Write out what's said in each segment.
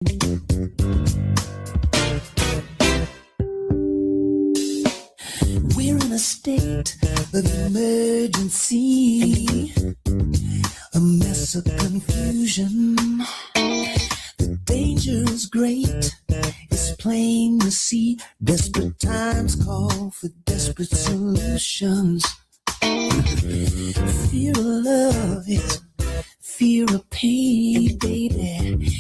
We're in a state of emergency, a mess of confusion. The danger is great, it's plain to see. Desperate times call for desperate solutions. Fear of love is fear of pain, baby.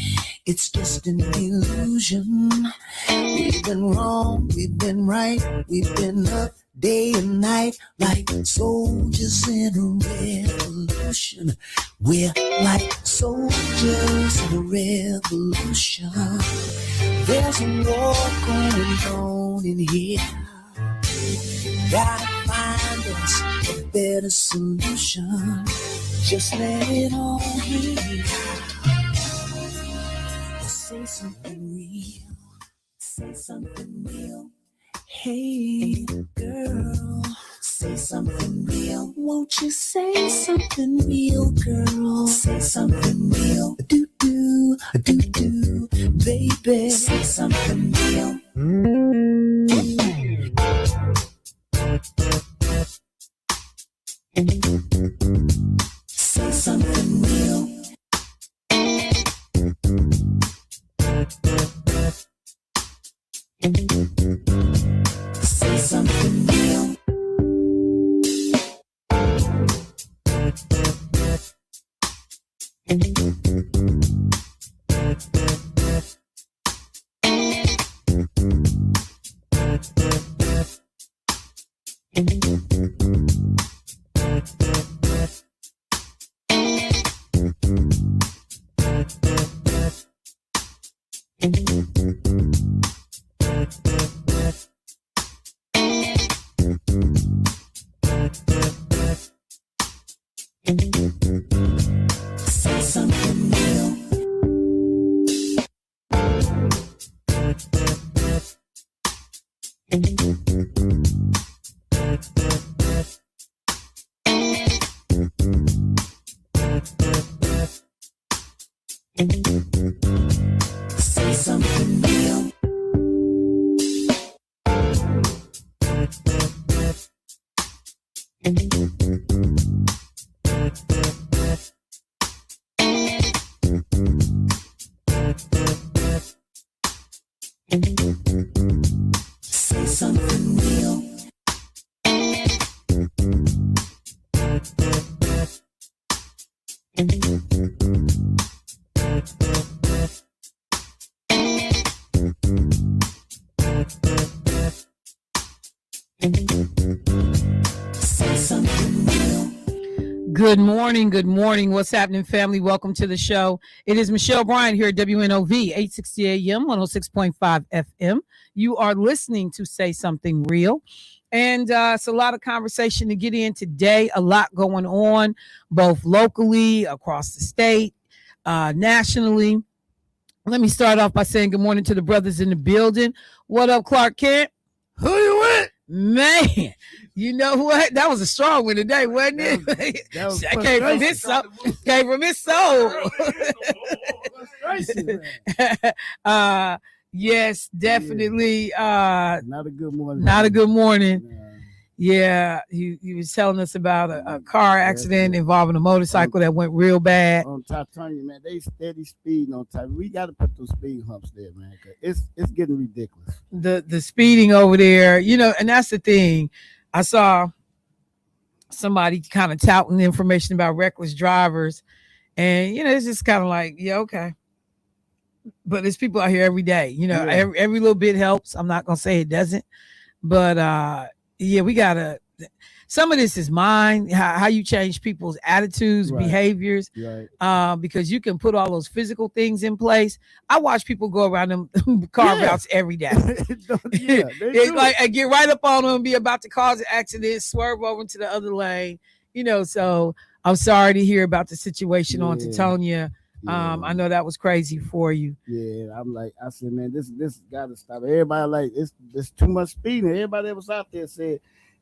It's just an illusion. We've been wrong, we've been right, we've been up day and night like soldiers in a revolution. We're like soldiers in a revolution. There's a war going on in here. Gotta find us a better solution. Just let it all heal. Say something real. Say something real. Hey, girl. Say something real. Won't you say something real, girl? Say something real. Do-do, do-do, baby. Say something real. Say something real. Say something real. Say something real. Say something real. Say something real. Say something real. Good morning. Good morning. What's happening, family? Welcome to the show. It is Michelle Bryant here at WNOV, 860 AM, 106.5 FM. You are listening to Say Something Real. And it's a lot of conversation to get in today, a lot going on, both locally, across the state, nationally. Let me start off by saying good morning to the brothers in the building. What up, Clark Kent? Who you with? Man, you know what? That was a strong one today, wasn't it? That came from his soul. Came from his soul. Yes, definitely. Not a good morning. Not a good morning. Yeah, he was telling us about a car accident involving a motorcycle that went real bad. On Titania, man, they steady speeding on time. We got to put those speed humps there, man. It's getting ridiculous. The speeding over there, you know, and that's the thing. I saw somebody kind of touting information about reckless drivers, and you know, it's just kind of like, yeah, okay. But there's people out here every day, you know, every little bit helps. I'm not gonna say it doesn't, but yeah, we gotta. Some of this is mine. How you change people's attitudes, behaviors, because you can put all those physical things in place. I watch people go around them car routes every day. It's like I get right up on them, be about to cause an accident, swerve over into the other lane. You know, so I'm sorry to hear about the situation on Titonia. I know that was crazy for you. Yeah, I'm like, I said, man, this gotta stop. Everybody like it's too much speeding. Everybody that was out there said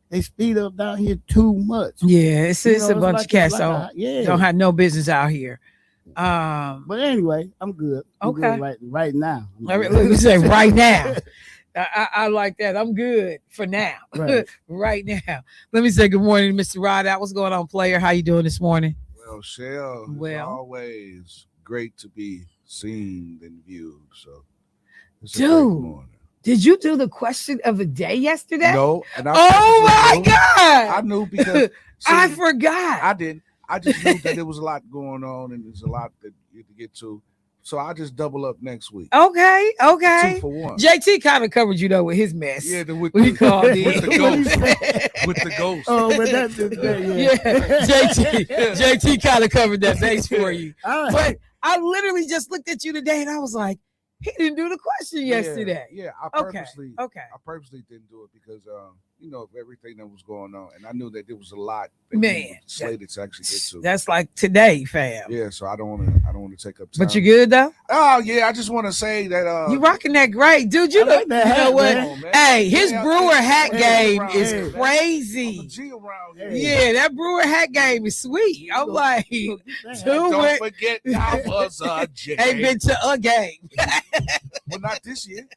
they speed up down here too much. Yeah, it's a bunch of cats don't have no business out here. But anyway, I'm good. I'm Okay. good right now. Let me say right now. I like that. I'm good for now. Right. Right now. Let me say good morning to Mr. Rod. What's going on, player? How you doing this morning? Well, Shell, it's always great to be seen and viewed. So, it's a great morning. Did you do the question of the day yesterday? No. And oh my God! I knew because I forgot. I didn't. I just knew that there was a lot going on and there's a lot that you have to get to. So I'll just double up next week. Okay. 2 for 1. JT kind of covered you though with his mess. Yeah, with the ghost. With the ghost. Oh, but that's just JT kind of covered that base for you. But I literally just looked at you today and I was like, he didn't do the question yesterday. Yeah, I purposely didn't do it because of everything that was going on, and I knew that there was a lot slated to actually get to. That's like today, fam. Yeah, so I don't want to take up time. But you good though? Oh yeah, I just want to say that you rocking that great, dude. You know what? Man. Hey, his Brewer hat game is crazy. I'm a G around here. Yeah, that Brewer hat game is sweet. I'm like, don't forget I was a J. Ain't been to a game. Well, not this year,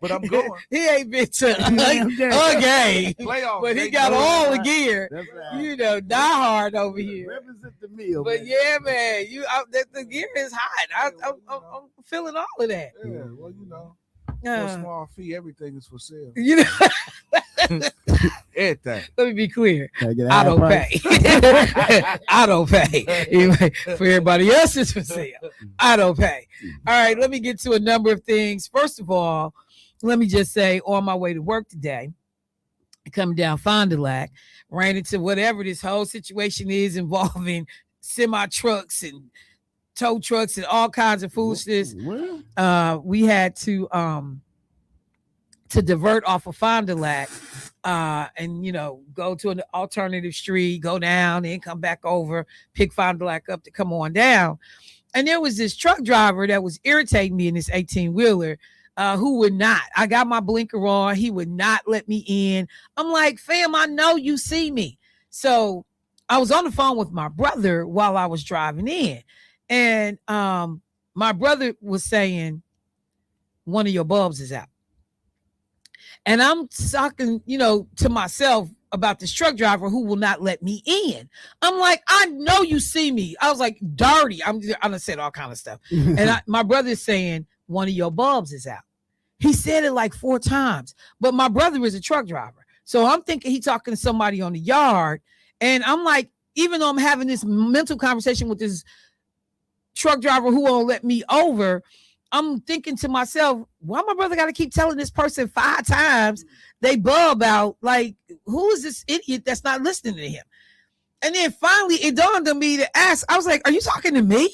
but I'm going. He ain't been to a game. Playoffs, but he got all the gear. Right. You know, die hard over here. Represent the meal. But man. yeah, man, the gear is hot. I'm feeling all of that. Yeah, well, for a small fee, everything is for sale. You know. Everything. Let me be clear. I don't pay. I don't pay. For everybody else, it's for sale. I don't pay. All right, let me get to a number of things. First of all, let me just say, on my way to work today, coming down Fond du Lac, ran into whatever this whole situation is involving semi trucks and tow trucks and all kinds of foolishness. We had to divert off of Fond du Lac and go to an alternative street, go down and come back over, pick Fond du Lac up to come on down. And there was this truck driver that was irritating me in this 18-wheeler who would not. I got my blinker on. He would not let me in. I'm like, fam, I know you see me. So I was on the phone with my brother while I was driving in. And my brother was saying, one of your bulbs is out. And I'm talking, to myself about this truck driver who will not let me in. I'm like, I know you see me. I was like, dirty. I done said all kind of stuff. And my brother's saying, one of your bulbs is out. He said it like 4 times. But my brother is a truck driver. So I'm thinking he's talking to somebody on the yard. And I'm like, even though I'm having this mental conversation with this truck driver who won't let me over, I'm thinking to myself, why my brother got to keep telling this person 5 times they bulb out? Like, who is this idiot that's not listening to him? And then finally it dawned on me to ask, I was like, are you talking to me?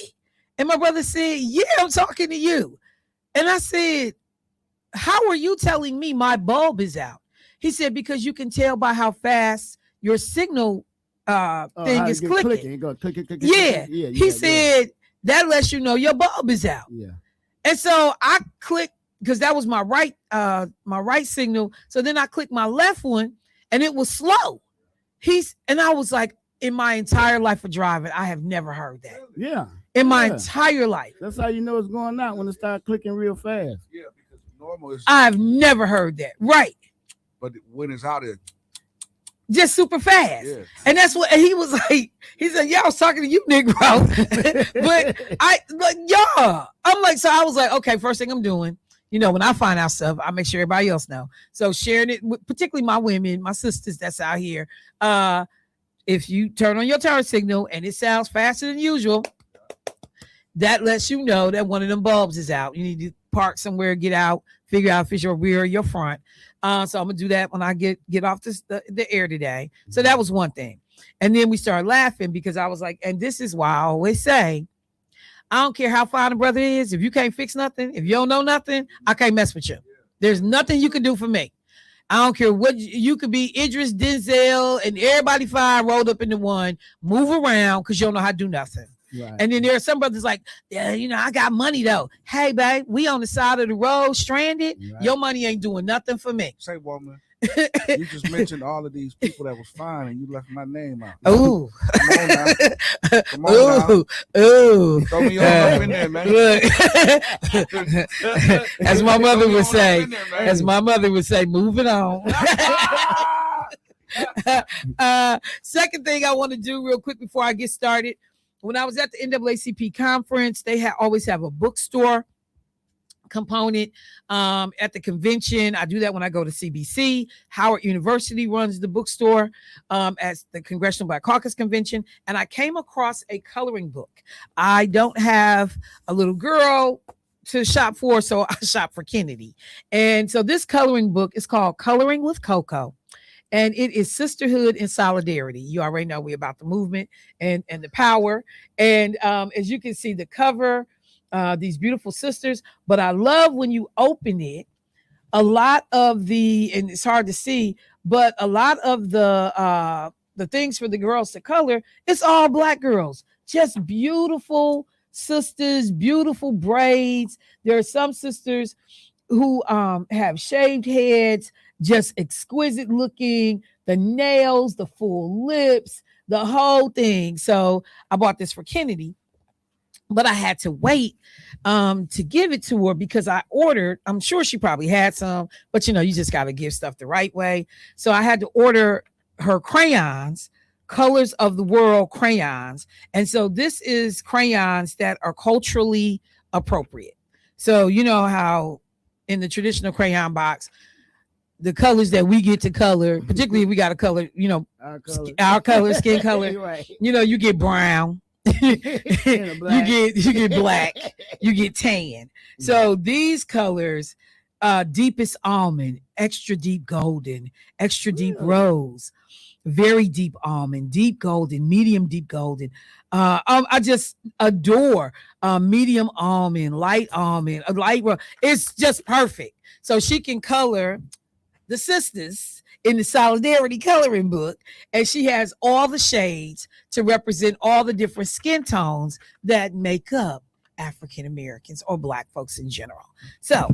And my brother said, yeah, I'm talking to you. And I said, how are you telling me my bulb is out? He said, because you can tell by how fast your signal thing is clicking. Yeah. He said, that lets you know your bulb is out. Yeah. And so I clicked, because that was my right signal. So then I clicked my left one and it was slow. And I was like, in my entire life of driving, I have never heard that. Yeah. In my entire life. That's how you know it's going out, when it starts clicking real fast. Yeah, because normal is. I've never heard that. Right. But when it's out there. Just super fast. Yeah. And that's what he was like. He said, yeah, I was talking to you, Negro. But I'm like, so I was like, okay, first thing I'm doing, when I find out stuff, I make sure everybody else know. So sharing it with particularly my women, my sisters that's out here. If you turn on your turn signal and it sounds faster than usual, that lets you know that one of them bulbs is out. You need to park somewhere, get out, figure out if it's your rear or your front. So I'm gonna do that when I get off the air today. So that was one thing. And then we started laughing because I was like, and this is why I always say, I don't care how fine a brother is. If you can't fix nothing, if you don't know nothing, I can't mess with you. There's nothing you can do for me. I don't care what you could be, Idris, Denzel, and everybody fine rolled up into one, move around because you don't know how to do nothing. Right. And then there are some brothers like, yeah, I got money though. Hey, babe, we on the side of the road, stranded. Right. Your money ain't doing nothing for me. Say, woman. You just mentioned all of these people that was fine, and you left my name out. Ooh. Come on now. Come on Ooh. Throw me all up in there, man. Look. As my mother would say, moving on. Second thing I want to do real quick before I get started. When I was at the NAACP conference, they always have a bookstore component at the convention. I do that when I go to CBC. Howard University runs the bookstore at the Congressional Black Caucus Convention, and I came across a coloring book. I don't have a little girl to shop for, so I shop for Kennedy. And so this coloring book is called Coloring with Coco. And it is sisterhood and solidarity. You already know we're about the movement and the power. And as you can see, the cover, these beautiful sisters. But I love when you open it, a lot of and it's hard to see, but a lot of the things for the girls to color, it's all Black girls. Just beautiful sisters, beautiful braids. There are some sisters who have shaved heads, just exquisite looking, the nails, the full lips, the whole thing. So I bought this for Kennedy, but I had to wait to give it to her because I ordered, I'm sure she probably had some, but you just got to give stuff the right way. So I had to order her crayons, Colors of the World crayons. And so this is crayons that are culturally appropriate. So you know how in the traditional crayon box, the colors that we get to color, particularly if we got to color, our color, skin color, Right. You get brown, you get black, you get tan. So these colors, deepest almond, extra deep golden, extra deep rose, very deep almond, deep golden, medium deep golden. I just adore medium almond, light almond, light rose. It's just perfect. So she can color the sisters in the Solidarity coloring book, and she has all the shades to represent all the different skin tones that make up African Americans or Black folks in general. So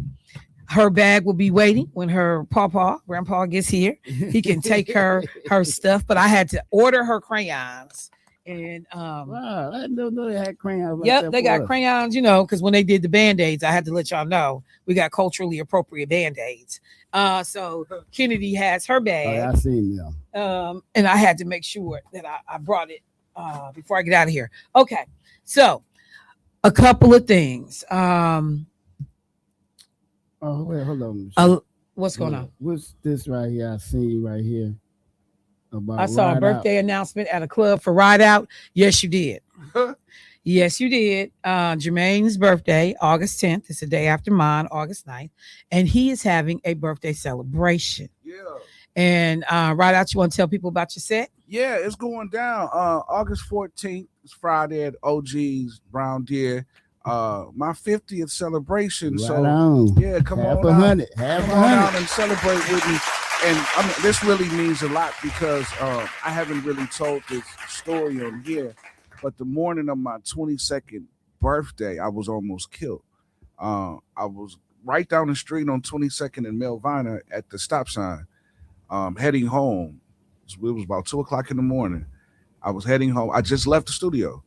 her bag will be waiting when her grandpa gets here. He can take her stuff, but I had to order her crayons. And wow, I didn't know they had crayons. Yep, they got crayons, because when they did the band-aids, I had to let y'all know we got culturally appropriate band-aids. So Kennedy has her bag. Oh, yeah, I seen them. And I had to make sure that I brought it before I get out of here. Okay, so a couple of things. Oh, wait, hold on. What's going on? What's this right here? I see right here. I saw a birthday announcement at a club for Ride Out. Yes, you did. Yes, you did. Jermaine's birthday, August 10th. It's the day after mine, August 9th. And he is having a birthday celebration. Yeah. And Ride Out, you want to tell people about your set? Yeah, it's going down. August 14th is Friday at OG's Brown Deer. My 50th celebration. Right so on. Yeah, come half on a out. hundred. Come on out and celebrate with me. And this really means a lot because I haven't really told this story on here, but the morning of my 22nd birthday, I was almost killed. I was right down the street on 22nd and Melvina at the stop sign, heading home. It was about 2:00 in the morning. I was heading home. I just left the studio.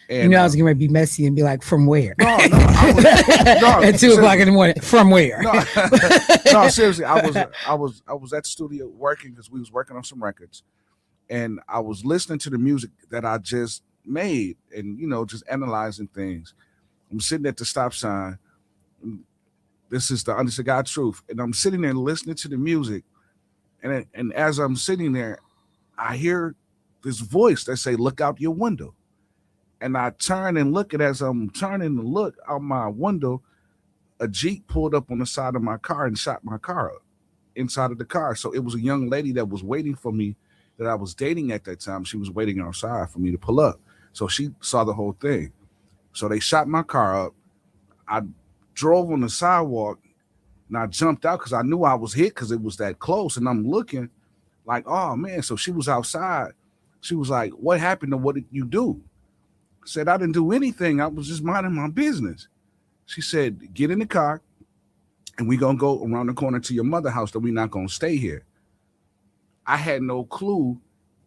And I was going to be messy and be like, from where? No, at 2:00 in the morning. From where? No, seriously. I was at the studio working because we was working on some records, and I was listening to the music that I just made, and just analyzing things. I'm sitting at the stop sign. This is the honest to God truth, and I'm sitting there listening to the music, and as I'm sitting there, I hear this voice that say, "Look out your window." And I turn and look, and as I'm turning to look out my window, a Jeep pulled up on the side of my car and shot my car up inside of the car. So it was a young lady that was waiting for me that I was dating at that time. She was waiting outside for me to pull up. So she saw the whole thing. So they shot my car up. I drove on the sidewalk and I jumped out because I knew I was hit because it was that close. And I'm looking like, oh man. So she was outside. She was like, what happened and what did you do? I said, I didn't do anything. I was just minding my business. She said, get in the car and we gonna go around the corner to your mother's house, that we not gonna stay here. I had no clue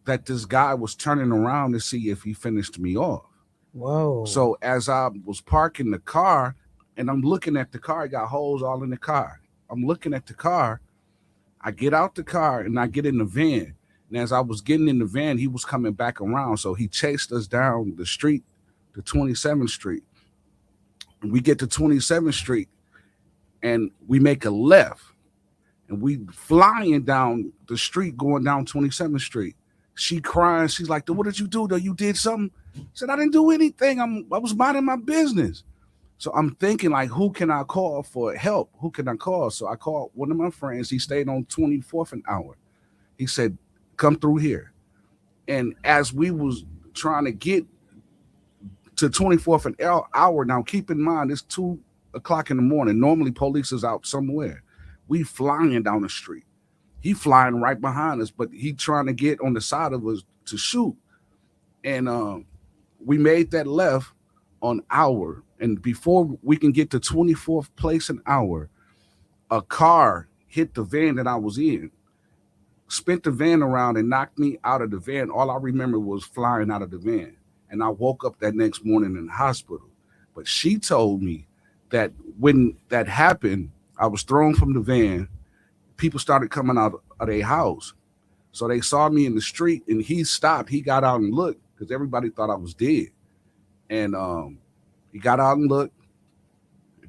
that this guy was turning around to see if he finished me off. Whoa. So as I was parking the car, and I'm looking at the car, it got holes all in the car. I'm looking at the car. I get out the car and I get in the van. And as I was getting in the van, he was coming back around. So he chased us down the street to 27th Street. And we get to 27th Street and we make a left. And we flying down the street, going down 27th Street. She crying. She's like, what did you do, though? You did something? I said, I didn't do anything. I was minding my business. So I'm thinking, like, who can I call for help? Who can I call? So I called one of my friends. He stayed on 24th and Hour. He said, come through here. And as we was trying to get to 24th and Hour, now keep in mind, it's 2 o'clock in the morning. Normally police is out somewhere. We flying down the street. He flying right behind us, but he trying to get on the side of us to shoot. And we made that left on Hour. And before we can get to 24th place and Hour, a car hit the van that I was in, spent the van around and knocked me out of the van. All I remember was flying out of the van. And I woke up that next morning in the hospital. But she told me that when that happened, I was thrown from the van. People started coming out of their house. So they saw me in the street and he stopped. He got out and looked because everybody thought I was dead. And he got out and looked,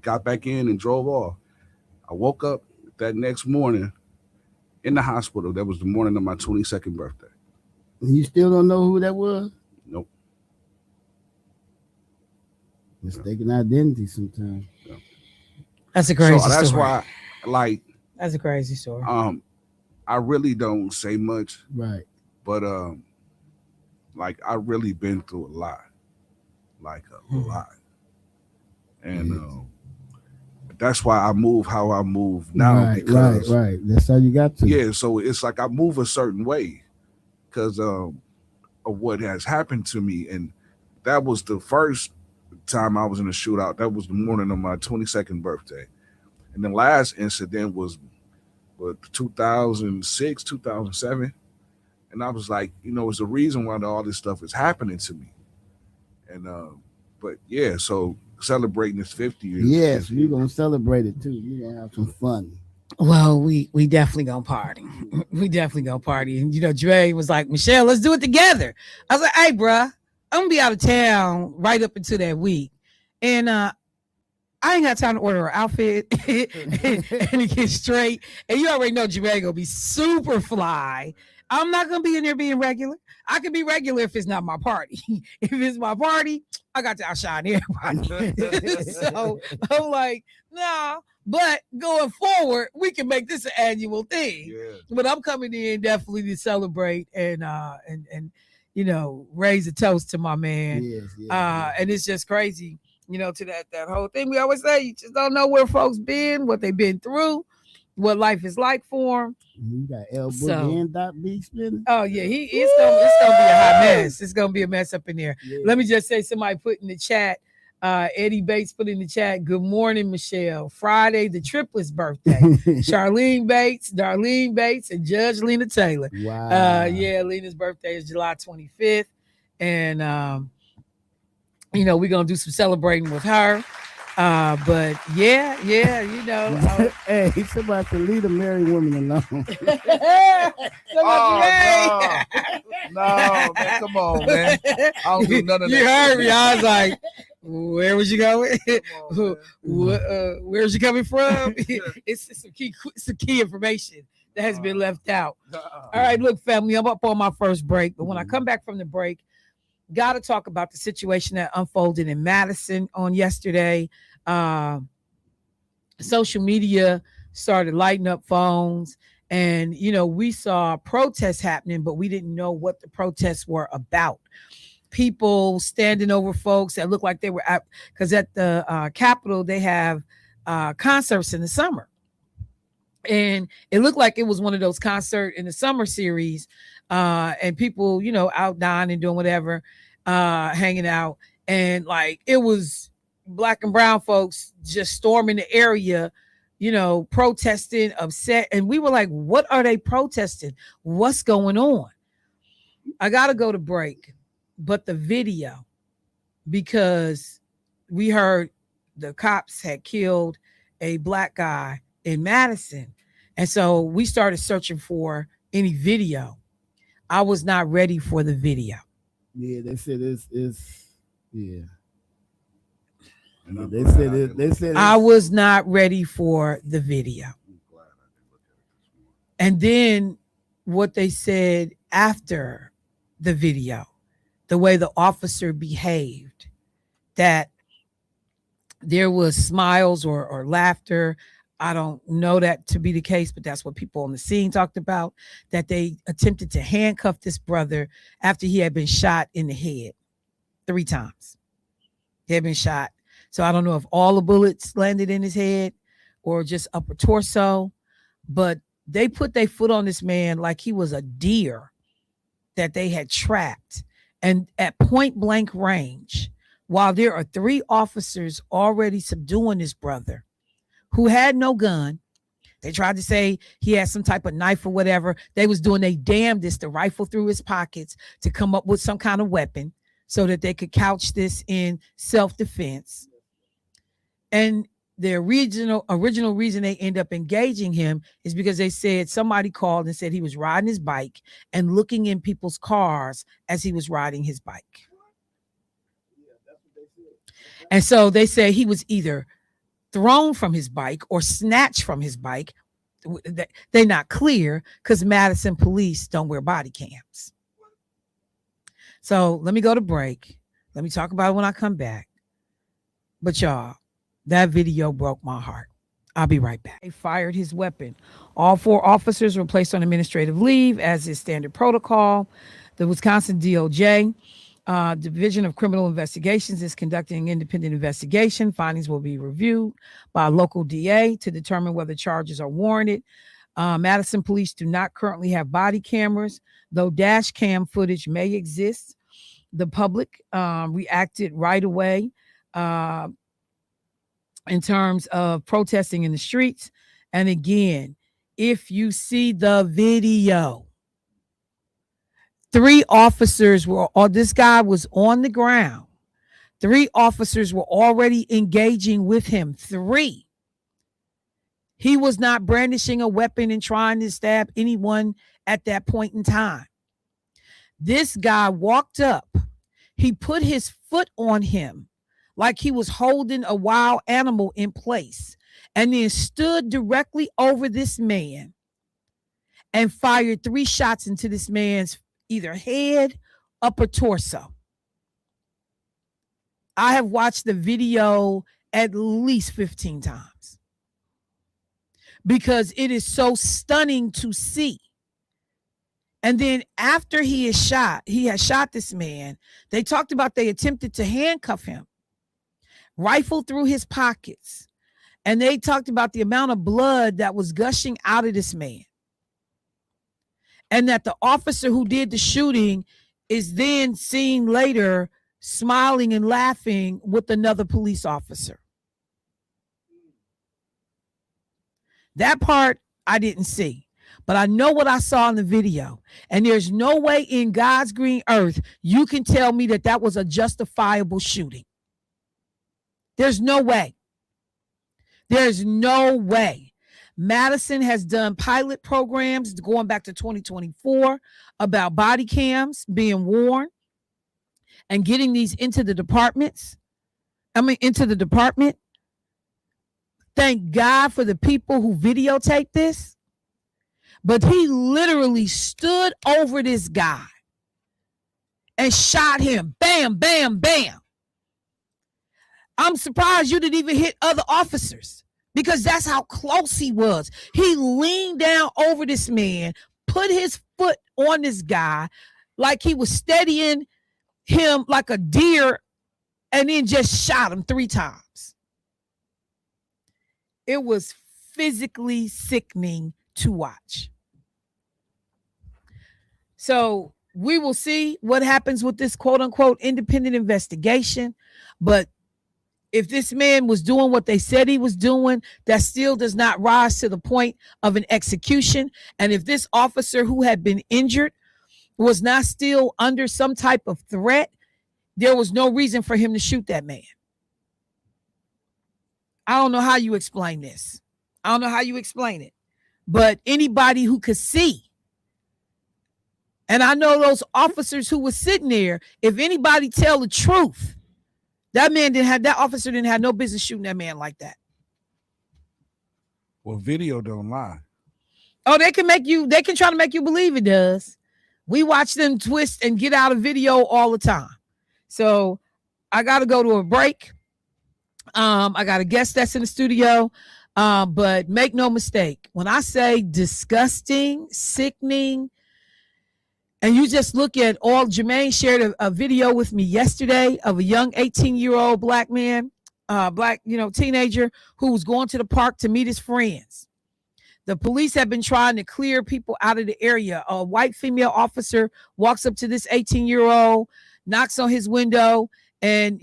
got back in and drove off. I woke up that next morning in the hospital. That was the morning of my 22nd birthday. You still don't know who that was? Nope. Mistaken identity sometimes. Yeah. That's a crazy story. That's why, like, that's a crazy story. I really don't say much. Right. But like, I really been through a lot. Like a lot. And that's why I move how I move now. Right. That's how you got to. Yeah, so it's like I move a certain way because of what has happened to me. And that was the first time I was in a shootout. That was the morning of my 22nd birthday. And the last incident was 2006, 2007. And I was like, it's a reason why all this stuff is happening to me. And but yeah, so celebrating this 50 years. Yes, we're gonna celebrate it too. We're gonna have some fun. Well, we definitely gonna party. We definitely gonna party. And Dre was like, Michelle, let's do it together. I was like, hey, bruh, I'm gonna be out of town right up until that week. And I ain't got time to order an outfit and get straight. And you already know Dre gonna be super fly. I'm not gonna be in there being regular. I can be regular if it's not my party. If it's my party, I got to outshine everybody. So I'm like, nah. But going forward, we can make this an annual thing. Yeah. But I'm coming in definitely to celebrate and raise a toast to my man. Yes. And it's just crazy, to that whole thing. We always say you just don't know where folks been, what they've been through, what life is like for them. You got L Boogie and Doc B spinning. Oh yeah, it's gonna be a hot mess. It's gonna be a mess up in there. Yeah. Let me just say, somebody put in the chat. Eddie Bates put in the chat. Good morning, Michelle. Friday, the triplets' birthday. Charlene Bates, Darlene Bates, and Judge Lena Taylor. Wow. Yeah, Lena's birthday is July 25th, and we're gonna do some celebrating with her. But yeah, hey, somebody to leave a married woman alone. No, man, come on, man. I don't do none of that. You heard me. I was like, where was you going? Where's you coming from? It's some key information that has been left out. All right, look, family, I'm up on my first break, but when I come back from the break, got to talk about the situation that unfolded in Madison on yesterday. Social media started lighting up phones, and we saw protests happening, but we didn't know what the protests were about. People standing over folks that looked like they were at, because at the Capitol they have concerts in the summer, and it looked like it was one of those concert in the summer series, and people out dining and doing whatever, hanging out, and like it was Black and brown folks just storming the area, protesting, upset. And we were like, what are they protesting? What's going on? I got to go to break, but the video, because we heard the cops had killed a black guy in Madison. And so we started searching for any video. I was not ready for the video. Yeah, they said it's yeah. And They said I was not ready for the video. And then what they said after the video, the way the officer behaved, that there was smiles or laughter. I don't know that to be the case, but that's what people on the scene talked about, that they attempted to handcuff this brother after he had been shot in the head 3 times. He had been shot. So I don't know if all the bullets landed in his head or just upper torso, but they put their foot on this man like he was a deer that they had trapped. And at point blank range, while there are 3 officers already subduing this brother who had no gun, they tried to say he had some type of knife or whatever. They was doing their damnedest to rifle through his pockets to come up with some kind of weapon so that they could couch this in self-defense. And the original reason they end up engaging him is because they said somebody called and said he was riding his bike and looking in people's cars as he was riding his bike. And so they say he was either thrown from his bike or snatched from his bike. They're not clear because Madison police don't wear body cams. So let me go to break. Let me talk about it when I come back. But y'all, that video broke my heart. I'll be right back. He fired his weapon. All 4 officers were placed on administrative leave as is standard protocol. The Wisconsin DOJ, Division of Criminal Investigations, is conducting an independent investigation. Findings will be reviewed by a local DA to determine whether charges are warranted. Madison police do not currently have body cameras, though dash cam footage may exist. The public reacted right away in terms of protesting in the streets. And again, if you see the video, 3 officers were, or this guy was on the ground. 3 officers were already engaging with him. 3. He was not brandishing a weapon and trying to stab anyone at that point in time. This guy walked up. He put his foot on him like he was holding a wild animal in place, and then stood directly over this man and fired 3 shots into this man's either head, upper torso. I have watched the video at least 15 times because it is so stunning to see. And then after he had shot this man, they talked about they attempted to handcuff him, rifle through his pockets. And they talked about the amount of blood that was gushing out of this man. And that the officer who did the shooting is then seen later smiling and laughing with another police officer. That part I didn't see, but I know what I saw in the video. And there's no way in God's green earth you can tell me that that was a justifiable shooting. There's no way. There's no way. Madison has done pilot programs going back to 2024 about body cams being worn and getting these into the department. Thank God for the people who videotaped this. But he literally stood over this guy and shot him. Bam, bam, bam. I'm surprised you didn't even hit other officers, because that's how close he was. He leaned down over this man, put his foot on this guy like he was steadying him like a deer, and then just shot him 3 times. It was physically sickening to watch. So we will see what happens with this quote unquote independent investigation, but if this man was doing what they said he was doing, that still does not rise to the point of an execution. And if this officer who had been injured was not still under some type of threat, there was no reason for him to shoot that man. I don't know how you explain this. I don't know how you explain it. But anybody who could see, and I know those officers who were sitting there, if anybody tell the truth, that officer didn't have no business shooting that man like that. Well, video don't lie. Oh, they can try to make you believe it does. We watch them twist and get out of video all the time. So I got to go to a break. I got a guest that's in the studio. But make no mistake, when I say disgusting, sickening, and you just look at all, Jermaine shared a video with me yesterday of a young 18-year-old black man, teenager who was going to the park to meet his friends. The police have been trying to clear people out of the area. A white female officer walks up to this 18-year-old, knocks on his window, and,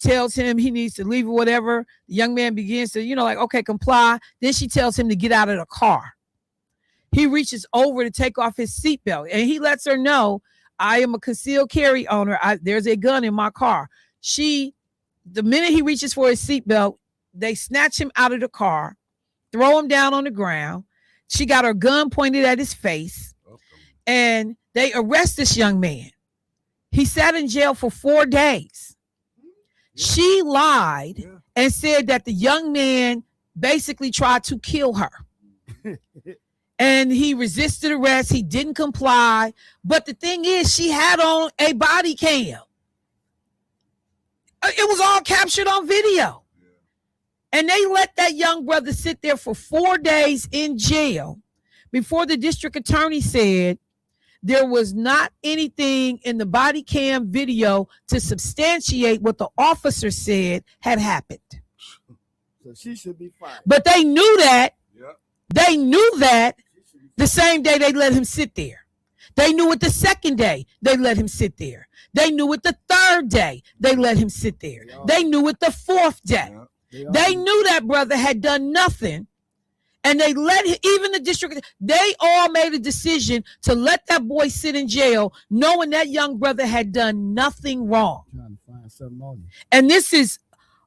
tells him he needs to leave or whatever. The young man begins to, okay, comply. Then she tells him to get out of the car. He reaches over to take off his seatbelt, and he lets her know, I am a concealed carry owner. There's a gun in my car. The minute he reaches for his seatbelt, they snatch him out of the car, throw him down on the ground. She got her gun pointed at his face, and they arrest this young man. He sat in jail for 4 days. She lied and said that the young man basically tried to kill her. And he resisted arrest. He didn't comply. But the thing is, she had on a body cam. It was all captured on video. And they let that young brother sit there for 4 days in jail before the district attorney said there was not anything in the body cam video to substantiate what the officer said had happened. So she should be fired. But they knew that. Yep. They knew that the same day they let him sit there. They knew it the second day they let him sit there. They knew it the third day they let him sit there. They knew it the fourth day. They knew that brother had done nothing. And they even the district, they all made a decision to let that boy sit in jail, knowing that young brother had done nothing wrong. Trying to find something on you. And this is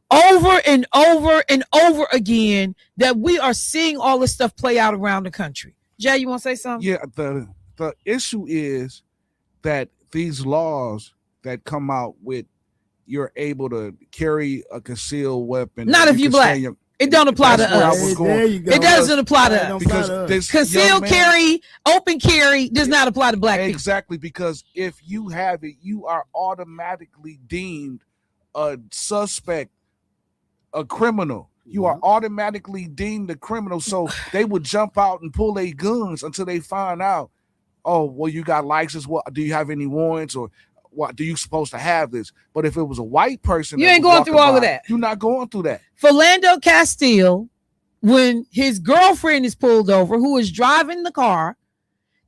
over and over and over again that we are seeing all this stuff play out around the country. Jay, you want to say something? Yeah, the issue is that these laws that come out with you're able to carry a concealed weapon. Not if you black. It don't apply to us. There you go. It doesn't apply to us. Because concealed carry, open carry does not apply to black people. Exactly, because if you have it, you are automatically deemed a suspect, a criminal. You are automatically deemed a criminal. So they would jump out and pull their guns until they find out, oh, well, you got license. What do you have any warrants, or what do you supposed to have this? But if it was a white person, you ain't going through all of that. You're not going through that. Philando Castile, when his girlfriend is pulled over, who is driving the car,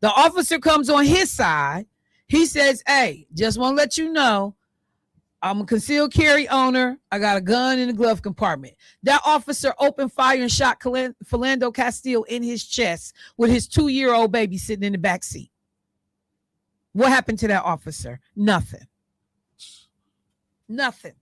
the officer comes on his side. He says, hey, just want to let you know, I'm a concealed carry owner. I got a gun in the glove compartment. That officer opened fire and shot Philando Castile in his chest with his 2-year-old baby sitting in the back seat. What happened to that officer? Nothing. Nothing.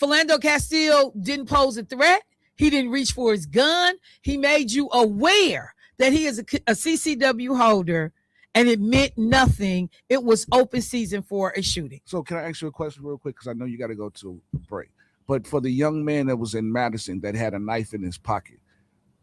Philando Castile didn't pose a threat. He didn't reach for his gun. He made you aware that he is a CCW holder, and it meant nothing. It was open season for a shooting. So can I ask you a question real quick? Because I know you got to go to break. But for the young man that was in Madison that had a knife in his pocket,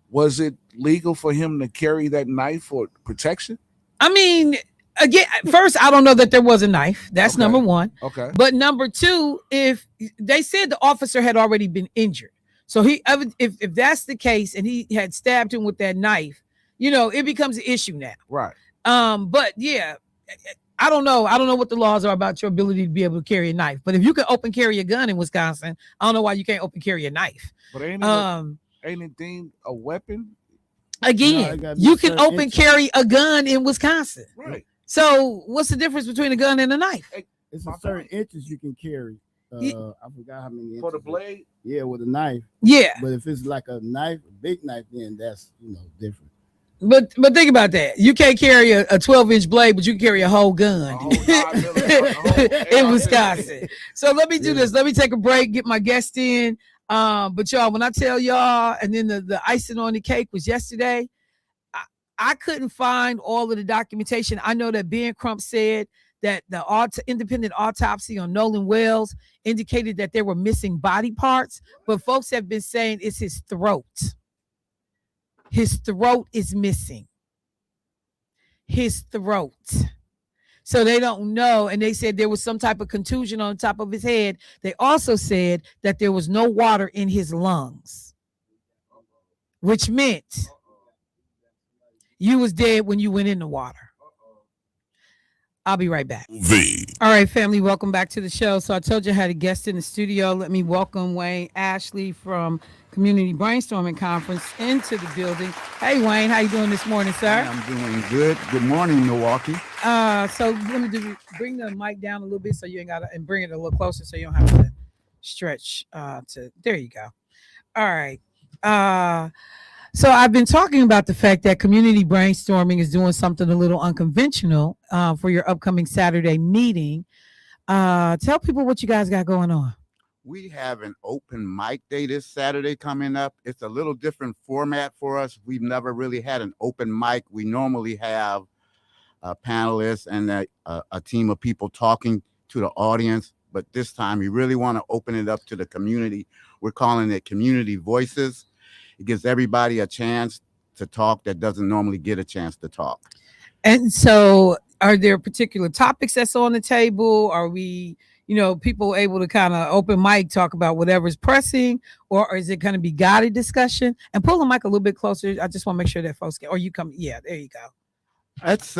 was it legal for him to carry that knife for protection? I mean, again, first, I don't know that there was a knife. That's number one. Okay. But number two, if they said the officer had already been injured, so if that's the case and he had stabbed him with that knife, it becomes an issue now. Right. But yeah, I don't know. I don't know what the laws are about your ability to be able to carry a knife. But if you can open carry a gun in Wisconsin, I don't know why you can't open carry a knife. But ain't it deemed a weapon? Again, you can open carry a gun in Wisconsin. Right. So what's the difference between a gun and a knife? It's a certain inches you can carry I forgot how many For the inches. blade? Yeah, with a knife. Yeah. But if it's like a knife, a big knife, then that's different. But think about that. You can't carry a 12-inch blade, but you can carry a whole gun A whole 9mm, in Wisconsin. So let me do this. Let me take a break, get my guest in. But y'all, when I tell y'all, and then the icing on the cake was yesterday, I couldn't find all of the documentation. I know that Ben Crump said that the independent autopsy on Nolan Wells indicated that there were missing body parts, but folks have been saying it's his throat. His throat is missing. His throat. So they don't know. And they said there was some type of contusion on top of his head. They also said that there was no water in his lungs, which meant you was dead when you went in the water. I'll be right back. All right, family, welcome back to the show. So I told you I had a guest in the studio. Let me welcome Wayne Ashley from Community Brainstorming Conference into the building. Hey, Wayne, how you doing this morning, sir? I'm doing good. Good morning, Milwaukee. So let me bring the mic down a little bit so you ain't got to, and bring it a little closer so you don't have to stretch there you go. All right. So I've been talking about the fact that Community Brainstorming is doing something a little unconventional for your upcoming Saturday meeting. Tell people what you guys got going on. We have an open mic day this Saturday coming up. It's a little different format for us. We've never really had an open mic. We normally have panelists and a team of people talking to the audience. But this time we really want to open it up to the community. We're calling it Community Voices. It gives everybody a chance to talk that doesn't normally get a chance to talk. And so are there particular topics that's on the table? Are we, people able to kind of open mic, talk about whatever's pressing, or is it going to be guided discussion? And pull the mic a little bit closer. I just want to make sure that folks get, or you come. Yeah, there you go. That's,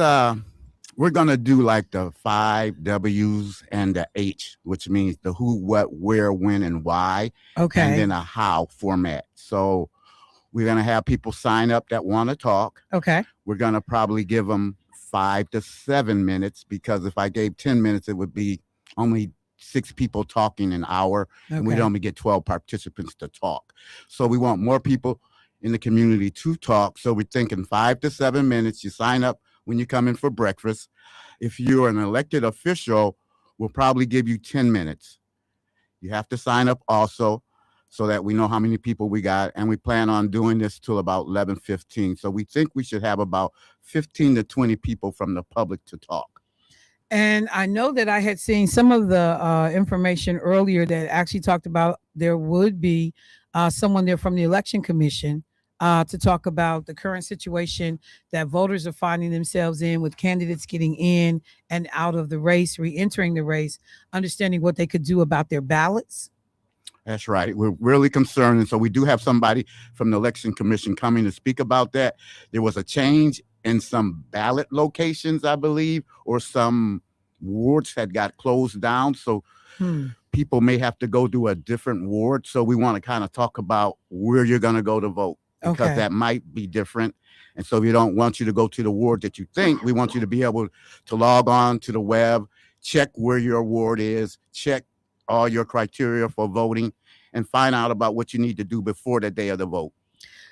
we're going to do like the 5 W's and the H, which means the who, what, where, when, and why. Okay. And then a how format. So we're going to have people sign up that want to talk. Okay. We're going to probably give them 5 to 7 minutes, because if I gave 10 minutes, it would be only 6 people talking an hour. Okay. And we'd only get 12 participants to talk. So we want more people in the community to talk. So we're thinking 5 to 7 minutes. You sign up when you come in for breakfast. If you're an elected official, we'll probably give you 10 minutes. You have to sign up also, so that we know how many people we got. And we plan on doing this till about 11:15. So we think we should have about 15 to 20 people from the public to talk. And I know that I had seen some of the information earlier that actually talked about there would be someone there from the Election Commission to talk about the current situation that voters are finding themselves in, with candidates getting in and out of the race, re-entering the race, understanding what they could do about their ballots. That's right. We're really concerned. And so we do have somebody from the Election Commission coming to speak about that. There was a change in some ballot locations, I believe, or some wards had got closed down. So people may have to go to a different ward. So we want to kind of talk about where you're going to go to vote, because that might be different. And so we don't want you to go to the ward that you think. We want you to be able to log on to the web, check where your ward is, check all your criteria for voting, and find out about what you need to do before the day of the vote.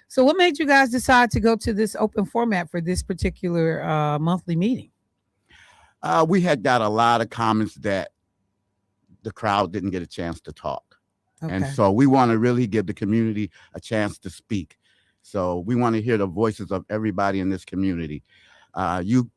So what made you guys decide to go to this open format for this particular monthly meeting? We had got a lot of comments that the crowd didn't get a chance to talk. Okay. And so we want to really give the community a chance to speak. So we want to hear the voices of everybody in this community. You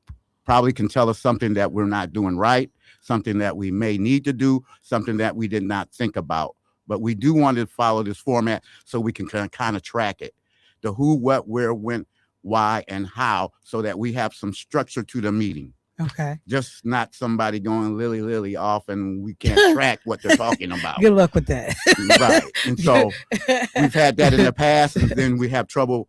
probably can tell us something that we're not doing right, something that we may need to do, something that we did not think about. But we do want to follow this format so we can kind of track it. The who, what, where, when, why, and how, so that we have some structure to the meeting. Okay. Just not somebody going lily off and we can't track what they're talking about. Good luck with that. Right. And so we've had that in the past, and then we have trouble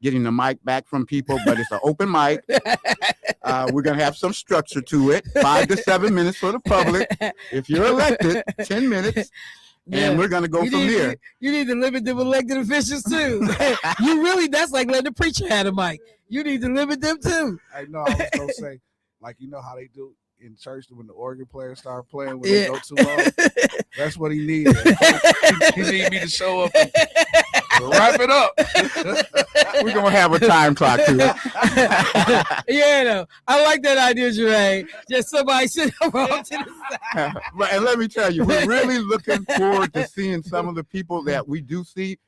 getting the mic back from people, but it's an open mic. We're going to have some structure to it. 5 to 7 minutes for the public. If you're elected, 10 minutes. Yeah. And we're going to go from here. You need to limit them elected officials too. You really, that's like letting the preacher have a mic. You need to limit them too. I know, I was going to say, like, you know how they do in church when the organ players start playing when they go too long. That's what he needed. He need me to show up and wrap it up. We're gonna have a time clock too. Yeah, no, I like that idea, Jermaine. Just somebody sit off to the side. But and let me tell you, we're really looking forward to seeing some of the people that we do see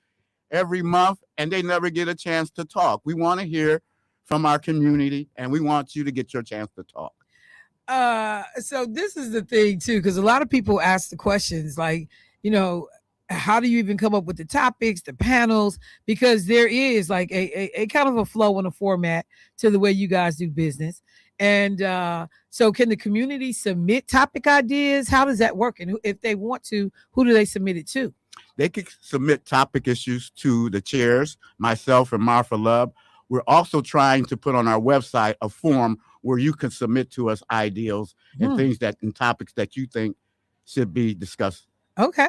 every month, and they never get a chance to talk. We want to hear from our community, and we want you to get your chance to talk. So this is the thing too, because a lot of people ask the questions like, you know, how do you even come up with the topics, the panels? Because there is like a kind of a flow and a format to the way you guys do business. And so can the community submit topic ideas? How does that work? And if they want to, who do they submit it to? They can submit topic issues to the chairs, myself and Martha Love. We're also trying to put on our website a form where you can submit to us ideals and things and topics that you think should be discussed. Okay.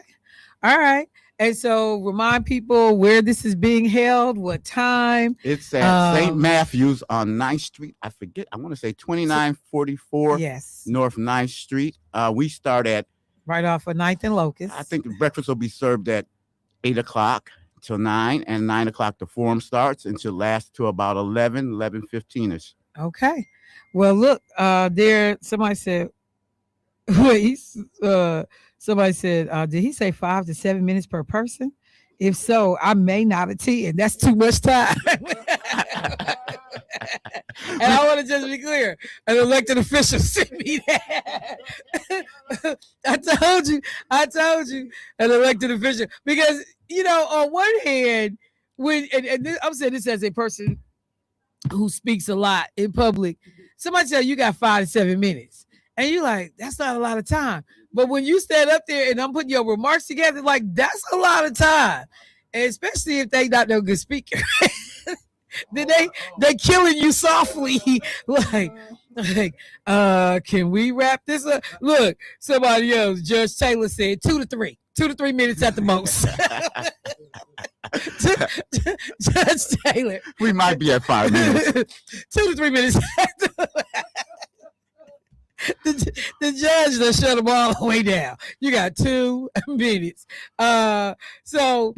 All right. And so remind people where this is being held, what time. It's at St. Matthew's on 9th Street. I forget. I want to say 2944 North 9th Street. We start at right off of 9th and Locust. I think the breakfast will be served at 8 o'clock till 9, and 9 o'clock the forum starts and should last to about 11:15ish. Okay. Well, look, there, somebody said, wait, somebody said, did he say 5 to 7 minutes per person? If so, I may not attend. That's too much time. And I want to just be clear, an elected official sent me that. I told you, an elected official, because, you know, on one hand, I'm saying this as a person who speaks a lot in public, somebody tell you got 5 to 7 minutes. And you're like, that's not a lot of time. But when you stand up there and I'm putting your remarks together, like, that's a lot of time. And especially if they not no good speaker. Then they killing you softly. like, can we wrap this up? Look, somebody else, Judge Taylor said 2 to 3 minutes at the most. Judge Taylor. We might be at 5 minutes. 2 to 3 minutes. The judge that shut them all the way down. You got 2 minutes. So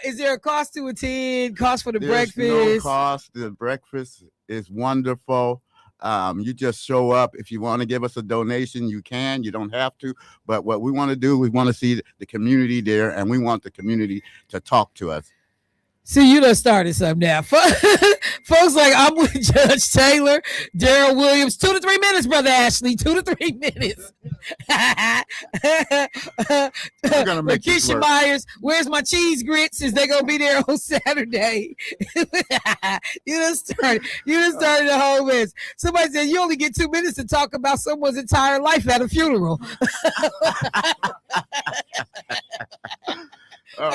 is there a cost to attend? Cost for the breakfast? No cost. The breakfast is wonderful. You just show up. If you want to give us a donation, you can. You don't have to. But what we want to do, we want to see the community there, and we want the community to talk to us. See, you done started something now. Folks like, I'm with Judge Taylor, Daryl Williams. 2 to 3 minutes, Brother Ashley. 2 to 3 minutes. We're gonna make Keisha Myers, where's my cheese grits? Is they gonna be there on Saturday? You done started the whole mess. Somebody said you only get 2 minutes to talk about someone's entire life at a funeral. So,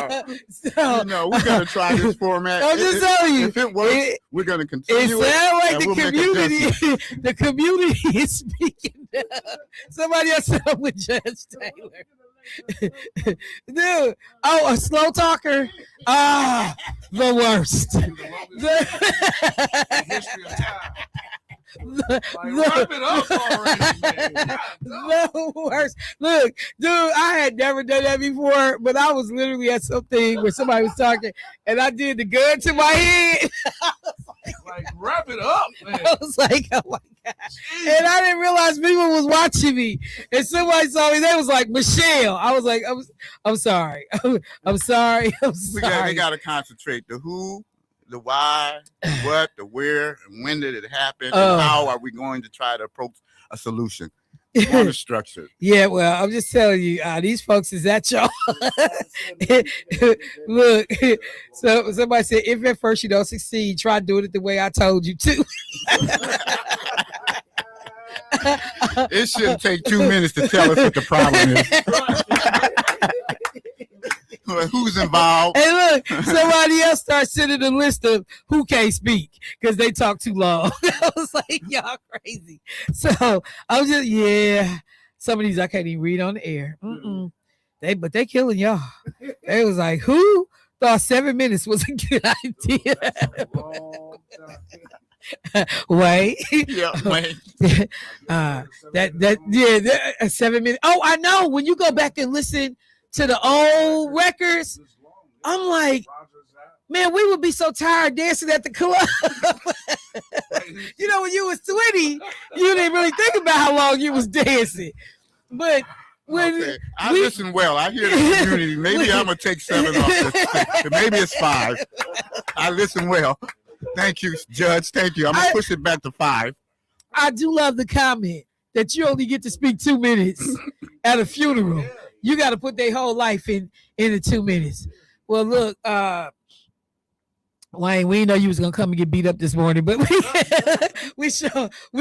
we're gonna try this format. I'm just telling you, if it works, we're gonna continue. It sounds like the community is speaking now. Somebody else said I'm with Judge Taylor. Dude, a slow talker. The worst. The worst. Look, dude, I had never done that before, but I was literally at something where somebody was talking, and I did the gun to my head. Like, wrap it up, man. I was like, oh my God. And I didn't realize people was watching me. And somebody saw me, they was like, Michelle. I was like, I'm sorry. I'm sorry. They got to concentrate. The who, the why, the what, the where, and when did it happen, and how are we going to try to approach a solution? On the structure. Yeah, well, I'm just telling you, these folks is at y'all. Look, so somebody said, if at first you don't succeed, try doing it the way I told you to. It shouldn't take 2 minutes to tell us what the problem is. Who's involved? Hey, look, somebody else starts sending a list of who can't speak because they talk too long. I was like, y'all crazy. So I was just, some of these I can't even read on the air. But they killing y'all. They was like, who? thought 7 minutes was a good idea. Wait. Yeah, Wayne. That 7 minutes. Oh, I know. When you go back and listen to the old records, I'm like, man, we would be so tired dancing at the club. You know, when you was 20, you didn't really think about how long you was dancing. But when I listen well. I hear the community. Maybe I'm gonna take 7 off this. Maybe it's 5. I listen well. Thank you, Judge. Thank you. I'm gonna push it back to 5. I do love the comment that you only get to speak 2 minutes at a funeral. You got to put their whole life in the 2 minutes. Well, look, Wayne, we didn't know you was gonna come and get beat up this morning, but we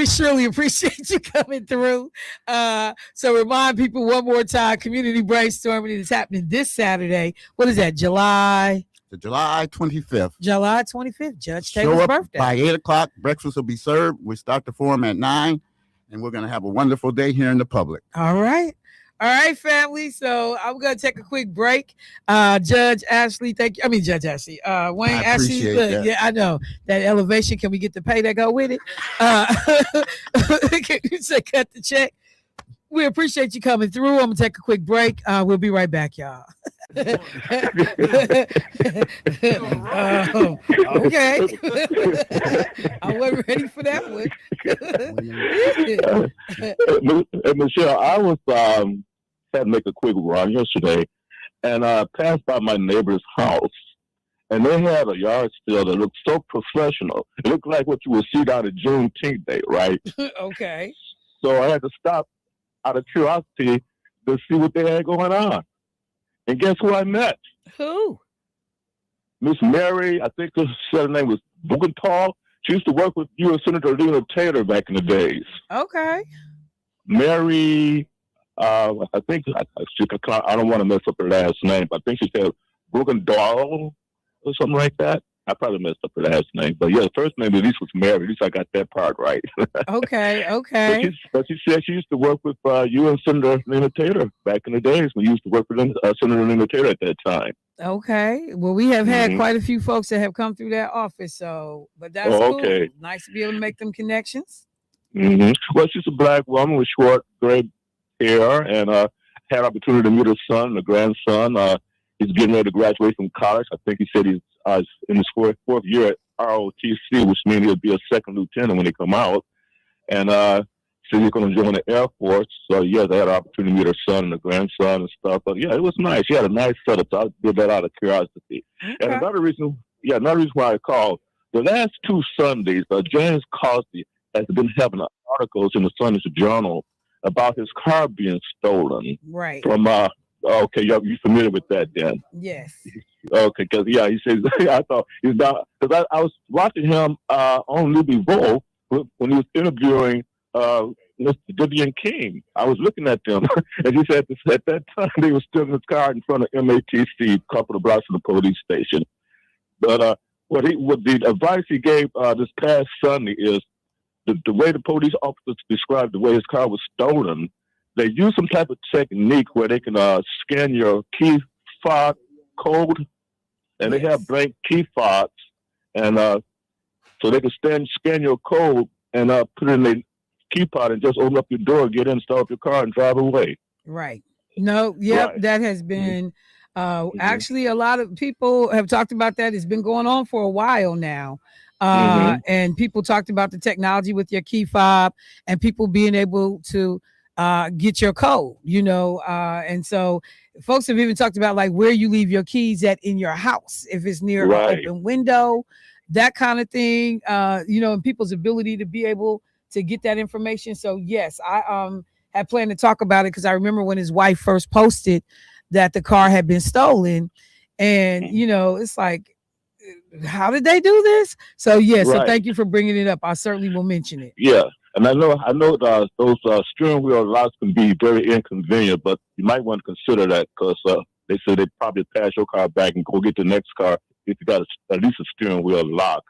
surely appreciate you coming through. So remind people one more time, Community Brainstorming is happening this Saturday. What is that? July 25th. July 25th, Judge Show Taylor's up birthday. by 8 o'clock. Breakfast will be served. We start the forum at 9, and we're gonna have a wonderful day here in the public. All right, family. So I'm gonna take a quick break. Judge Ashley, thank you. I mean, Judge Ashley, Wayne I Ashley. appreciate Look, that. yeah, I know that elevation. Can we get the pay that go with it? Can you say cut the check? We appreciate you coming through. I'm gonna take a quick break. We'll be right back, y'all. Okay. I wasn't ready for that one. Michelle, I was had to make a quick run yesterday, and I passed by my neighbor's house, and they had a yard sale that looked so professional. It looked like what you would see down at Juneteenth Day, right? Okay. So I had to stop out of curiosity to see what they had going on. And guess who I met? Who? Miss Mary, I think her name was Bugenthal. She used to work with U.S. Senator Lena Taylor back in the days. Okay. Mary, I think, I don't want to mess up her last name, but I think she said Bugenthal or something like that. I probably messed up her last name. But yeah, the first name at least was Mary. At least I got that part right. Okay. But she said she used to work with U.S. Senator Lena Taylor back in the days when you used to work with Senator Lena Taylor at that time. Okay. Well, we have had quite a few folks that have come through that office. So, but that's cool. Okay. Nice to be able to make them connections. Mm-hmm. Well, she's a black woman with short, gray hair, and had opportunity to meet her son, the grandson. He's getting ready to graduate from college. I think he said he's in his fourth year at ROTC, which means he'll be a second lieutenant when he come out. And so he's going to join the Air Force. So, yeah, they had an opportunity to meet her son and the grandson and stuff. But, yeah, it was nice. She had a nice setup. So I did that out of curiosity. Okay. And another reason why I called, the last 2 Sundays, James Cosby has been having articles in the Sunday Journal about his car being stolen. Right. From, okay, you're familiar with that then? Yes. Okay, because, yeah, he says, I thought he's not, because I was watching him on Libby Vogue when he was interviewing Mr. Vivian King. I was looking at them, and he said at that time they were still in his car in front of MATC, a couple of blocks from the police station. But what the advice he gave this past Sunday is the way the police officers described the way his car was stolen. They use some type of technique where they can scan your key fob code, and they have blank key fobs, and so they can scan your code and put it in the key pod and just open up your door, get in, start up your car, and drive away. Right. No, yep, right. That has been actually a lot of people have talked about that. It's been going on for a while now. And people talked about the technology with your key fob and people being able to get your code, and so folks have even talked about like where you leave your keys at in your house, if it's near an open window, that kind of thing, and people's ability to be able to get that information. So yes, I had planned to talk about it because I remember when his wife first posted that the car had been stolen, and it's like, how did they do this? So so thank you for bringing it up. I certainly will mention it. Yeah. And I know those steering wheel locks can be very inconvenient, but you might want to consider that because they say they probably pass your car back and go get the next car if you got at least a steering wheel lock.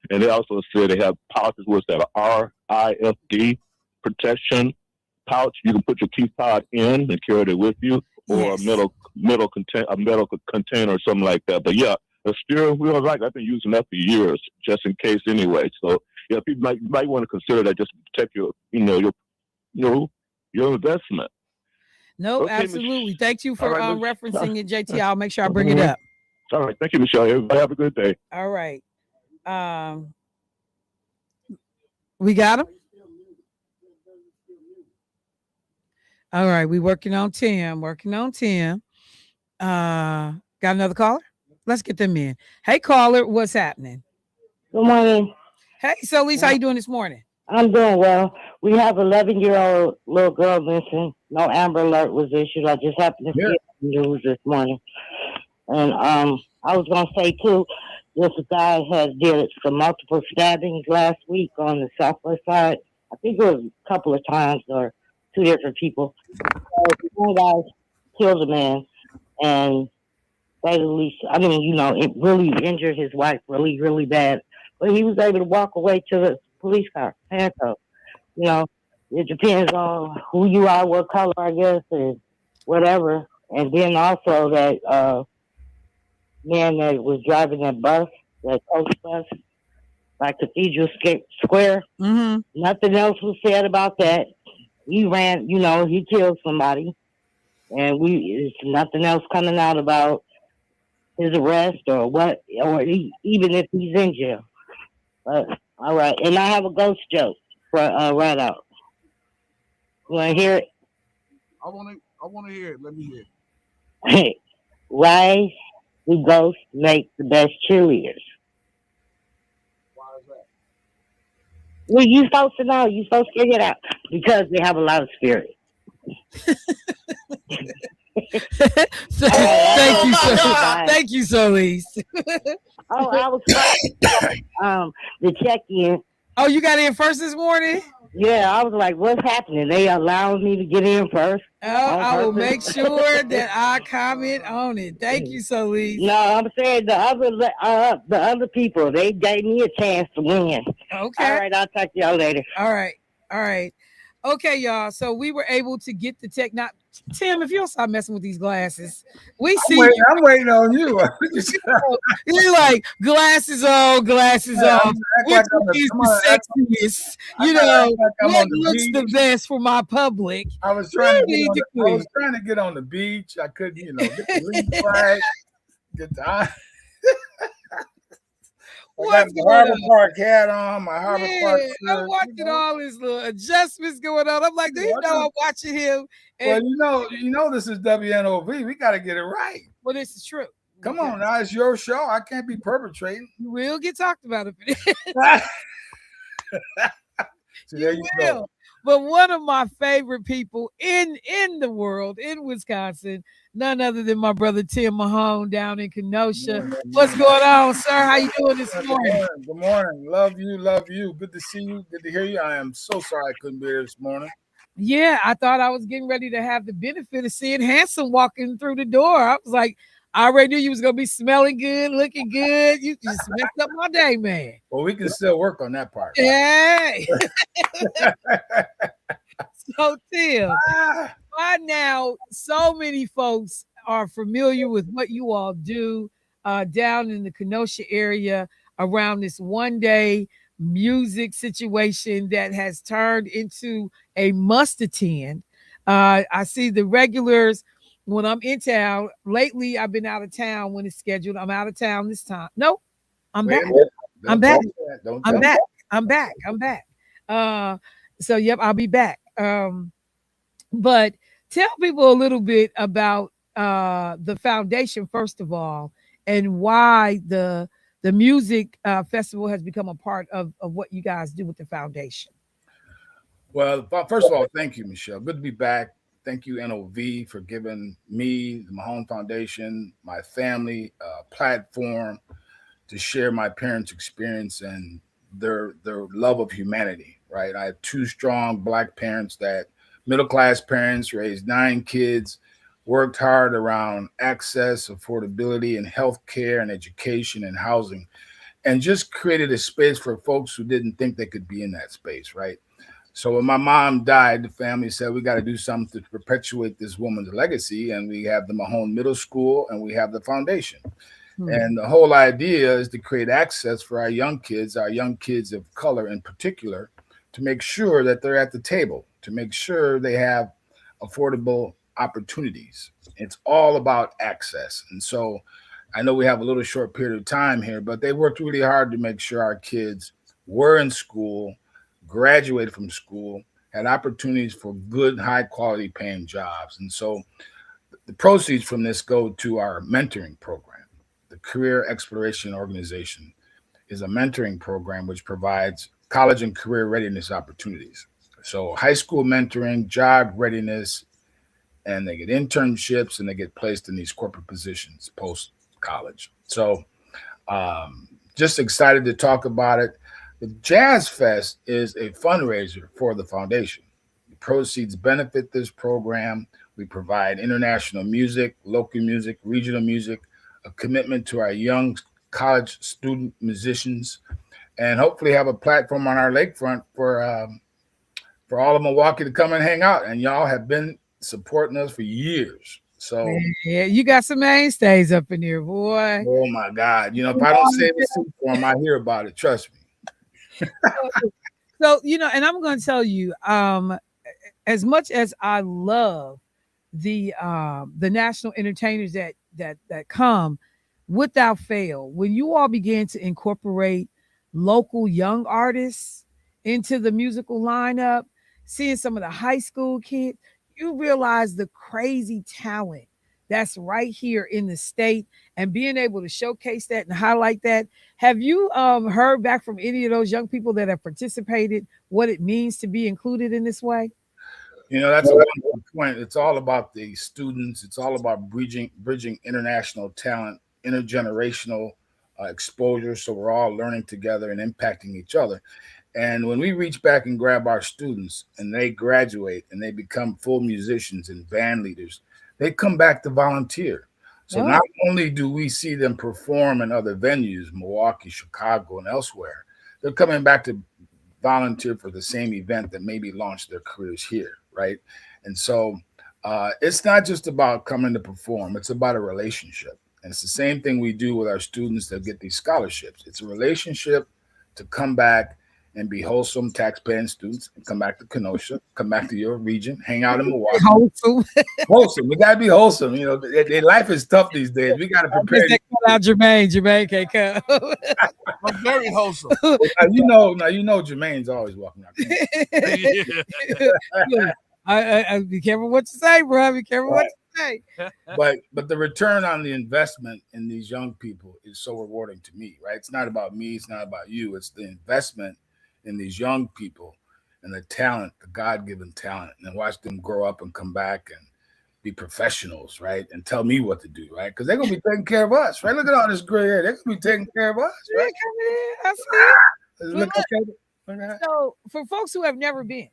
And they also say they have pouches with that RFID protection pouch. You can put your key pod in and carry it with you, or Yes. a metal container or something like that. But yeah, the steering wheel, right? I've been using that for years, just in case anyway. So yeah, people might want to consider that just to protect your investment. Nope, Okay, absolutely. Thank you for all right, referencing it, JT. I'll make sure I bring it up. All right, thank you, Michelle. Everybody have a good day. All right. We got him. All right, we working on Tim. Got another caller? Let's get them in. Hey, caller, what's happening? Good morning. Hey, so Lisa, how you doing this morning? I'm doing well. We have 11-year-old little girl missing. No Amber Alert was issued. I just happened to see it on the news this morning. And I was going to say, too, this guy has did some multiple stabbings last week on the southwest side. I think it was a couple of times or two different people. So one guy killed a man and it really injured his wife really, really bad. But he was able to walk away to the police car, handcuffed. It depends on who you are, what color, I guess, and whatever. And then also that man that was driving that bus, that coach bus, like Cathedral Square. Mm-hmm. Nothing else was said about that. He ran, he killed somebody. And there's nothing else coming out about his arrest or what, or even if he's in jail. But all right, and I have a ghost joke for right out. You want to hear it? I want to hear it. Let me hear it. Hey, why do ghosts make the best cheerleaders? Why is that? Well, you're supposed to know. You're supposed to figure it out because they have a lot of spirit. Thank you, Solis. Oh, I was the check-in. Oh, you got in first this morning? Yeah, I was like, what's happening? They allowed me to get in first. Oh, I will make sure that I comment on it. Thank you, Solis. No, I'm saying the other people, they gave me a chance to win. Okay. All right, I'll talk to y'all later. All right. Okay, y'all. So we were able to get the tech. Now, Tim, if you don't stop messing with these glasses, I'm waiting on you. You're like glasses on. Which is the sexiest? What looks the best for my public? I was trying to get on the beach. I couldn't, get the leaf right. Get the What's the Harbor Park hat on, my Harbor Park shirt. I'm watching all his little adjustments going on. I'm like, do you know I'm watching him? And, well, this is WNOV. We got to get it right. Well, this is true. Come on, now it's your show. I can't be perpetrating. You will get talked about if it is. So there you go. But one of my favorite people in the world, in Wisconsin, none other than my brother Tim Mahon down in Kenosha. What's going on, sir? How you doing this morning? Good morning. Love you. Good to see you. Good to hear you. I am so sorry I couldn't be here this morning. Yeah, I thought I was getting ready to have the benefit of seeing Handsome walking through the door. I was like, I already knew you was going to be smelling good, looking good. You just messed up my day, man. Well, we can still work on that part. Yeah. So, Tim, by now, so many folks are familiar with what you all do down in the Kenosha area around this one-day music situation that has turned into a must-attend. I see the regulars when I'm in town. Lately, I've been out of town when it's scheduled. I'm out of town this time. Nope, I'm back. I'm back. So, yep, I'll be back. But tell people a little bit about the foundation, first of all, and why the music festival has become a part of what you guys do with the foundation. Well, first of all, thank you, Michelle. Good to be back. Thank you, NOV, for giving me, the Mahon Foundation, my family, a platform to share my parents' experience and their love of humanity, right? I have two strong Black parents, middle-class parents, raised 9 kids, worked hard around access, affordability, and healthcare and education and housing, and just created a space for folks who didn't think they could be in that space, right? So when my mom died, the family said we got to do something to perpetuate this woman's legacy, and we have the Mahon Middle School and we have the foundation. And the whole idea is to create access for our young kids of color in particular, to make sure that they're at the table, to make sure they have affordable opportunities. It's all about access. And so I know we have a little short period of time here, but they worked really hard to make sure our kids were in school, graduated from school, had opportunities for good, high quality paying jobs. And so the proceeds from this go to our mentoring program. The Career Exploration Organization is a mentoring program which provides college and career readiness opportunities. So high school mentoring, job readiness, and they get internships and they get placed in these corporate positions post college. So just excited to talk about it. The Jazz Fest is a fundraiser for the foundation. The proceeds benefit this program. We provide international music, local music, regional music, a commitment to our young college student musicians, and hopefully have a platform on our lakefront for all of Milwaukee to come and hang out. And y'all have been supporting us for years. So yeah, you got some mainstays up in here, boy. Oh my God. You know, if I don't save a seat for them, I hear about it. Trust me. So, you know, and I'm going to tell you, as much as I love the national entertainers that come, without fail, when you all began to incorporate local young artists into the musical lineup, seeing some of the high school kids, you realize the crazy talent that's right here in the state, and being able to showcase that and highlight that. Have you heard back from any of those young people that have participated what it means to be included in this way? You know, that's a wonderful point. It's all about the students. It's all about bridging international talent, intergenerational exposure. So we're all learning together and impacting each other. And when we reach back and grab our students and they graduate and they become full musicians and band leaders, they come back to volunteer. So not only do we see them perform in other venues, Milwaukee, Chicago, and elsewhere, they're coming back to volunteer for the same event that maybe launched their careers here, right? And so it's not just about coming to perform, it's about a relationship. And it's the same thing we do with our students that get these scholarships. It's a relationship to come back and be wholesome tax-paying students and come back to Kenosha, come back to your region, hang out in Milwaukee. Wholesome. We got to be wholesome. You know, their life is tough these days. We got to prepare. Out Jermaine can't come. I'm very wholesome. Now you know Jermaine's always walking out there. I be careful what you say, bro. Be careful what you say. But the return on the investment in these young people is so rewarding to me, right? It's not about me. It's not about you. It's the investment in these young people and the talent, the God-given talent, and watch them grow up and come back and be professionals, right? And tell me what to do, right? Because they're going to be taking care of us, right? Look at all this gray hair. They're going to be taking care of us, right? So for folks who have never been,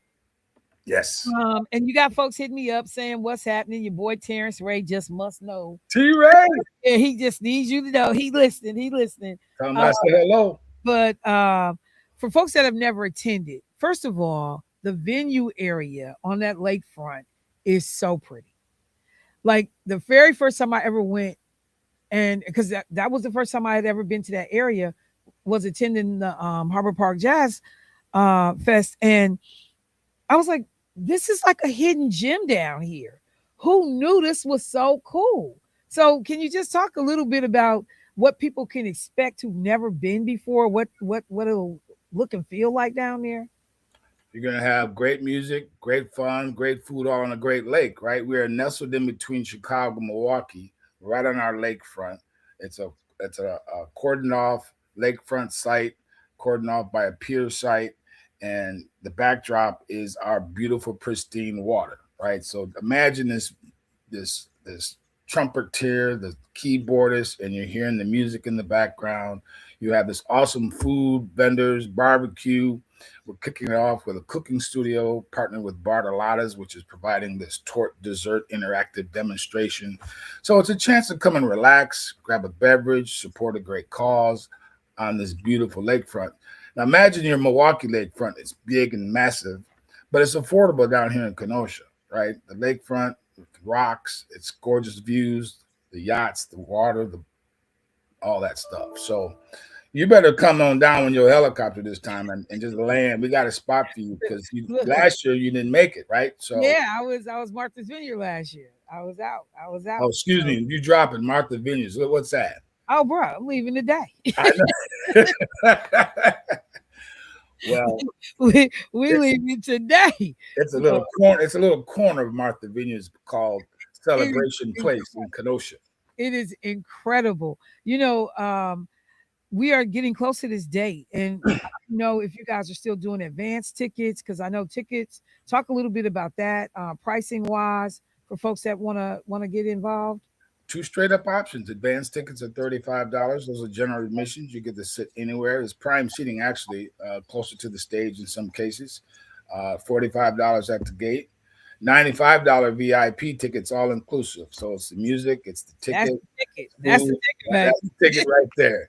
yes. And you got folks hitting me up saying what's happening. Your boy Terrence Ray just must know. T-Ray. Yeah, he just needs you to know. He listening. Tell him I say hello. But for folks that have never attended, first of all, the venue area on that lakefront is so pretty. Like the very first time I ever went, and because that was the first time I had ever been to that area, was attending the Harbor Park Jazz Fest. And I was like, this is like a hidden gem down here. Who knew this was so cool? So can you just talk a little bit about what people can expect who've never been before, what it'll look and feel like down there? You're going to have great music, great fun, great food, all on a great lake, right? We are nestled in between Chicago and Milwaukee, right on our lakefront. It's a cordoned off lakefront site, cordoned off by a pier site, and the backdrop is our beautiful, pristine water, right? So imagine this trumpeter, the keyboardist, and you're hearing the music in the background. You have this awesome food, vendors, barbecue. We're kicking it off with a cooking studio partnered with Bartolotta's, which is providing this torte dessert interactive demonstration. So it's a chance to come and relax, grab a beverage, support a great cause on this beautiful lakefront. Now imagine your Milwaukee lakefront is big and massive, but it's affordable down here in Kenosha, right? The lakefront, the rocks, it's gorgeous views, the yachts, the water, all that stuff. So you better come on down on your helicopter this time and just land. We got a spot for you because last year you didn't make it, right? So yeah, I was Martha's Vineyard last year. I was out. Oh, excuse me, you dropping Martha Vineyards. What's that? Oh, bro, I'm leaving today. I know. Well, we leaving today. It's a little corner. It's a little corner of Martha Vineyards called Celebration Place in Kenosha. It is incredible. You know, we are getting close to this date, and if you guys are still doing advanced tickets, because I know tickets. Talk a little bit about that, pricing wise, for folks that want to get involved. 2 straight up options. Advanced tickets are $35. Those are general admissions. You get to sit anywhere. It's prime seating, actually, closer to the stage in some cases. $45 at the gate. $95 VIP tickets, all inclusive. So it's the music, it's the ticket. That's the ticket, man. That's the ticket right there.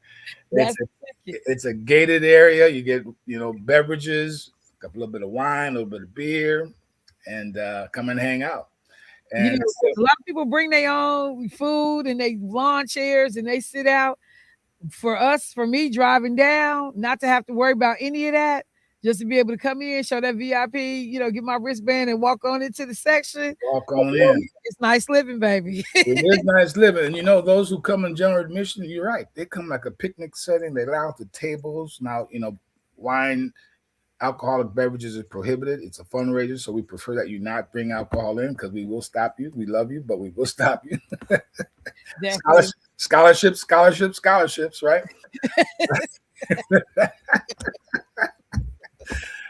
It's a gated area. You get, beverages, a little bit of wine, a little bit of beer, and come and hang out. And a lot of people bring their own food and they lawn chairs and they sit out. For me driving down, not to have to worry about any of that, just to be able to come in, show that VIP, get my wristband and walk on into the section. Walk on in. It's nice living, baby. It is nice living. And those who come in general admission, you're right. They come like a picnic setting. They lay out the tables. Now, wine, alcoholic beverages is prohibited. It's a fundraiser, so we prefer that you not bring alcohol in because we will stop you. We love you, but we will stop you. Scholarships, right?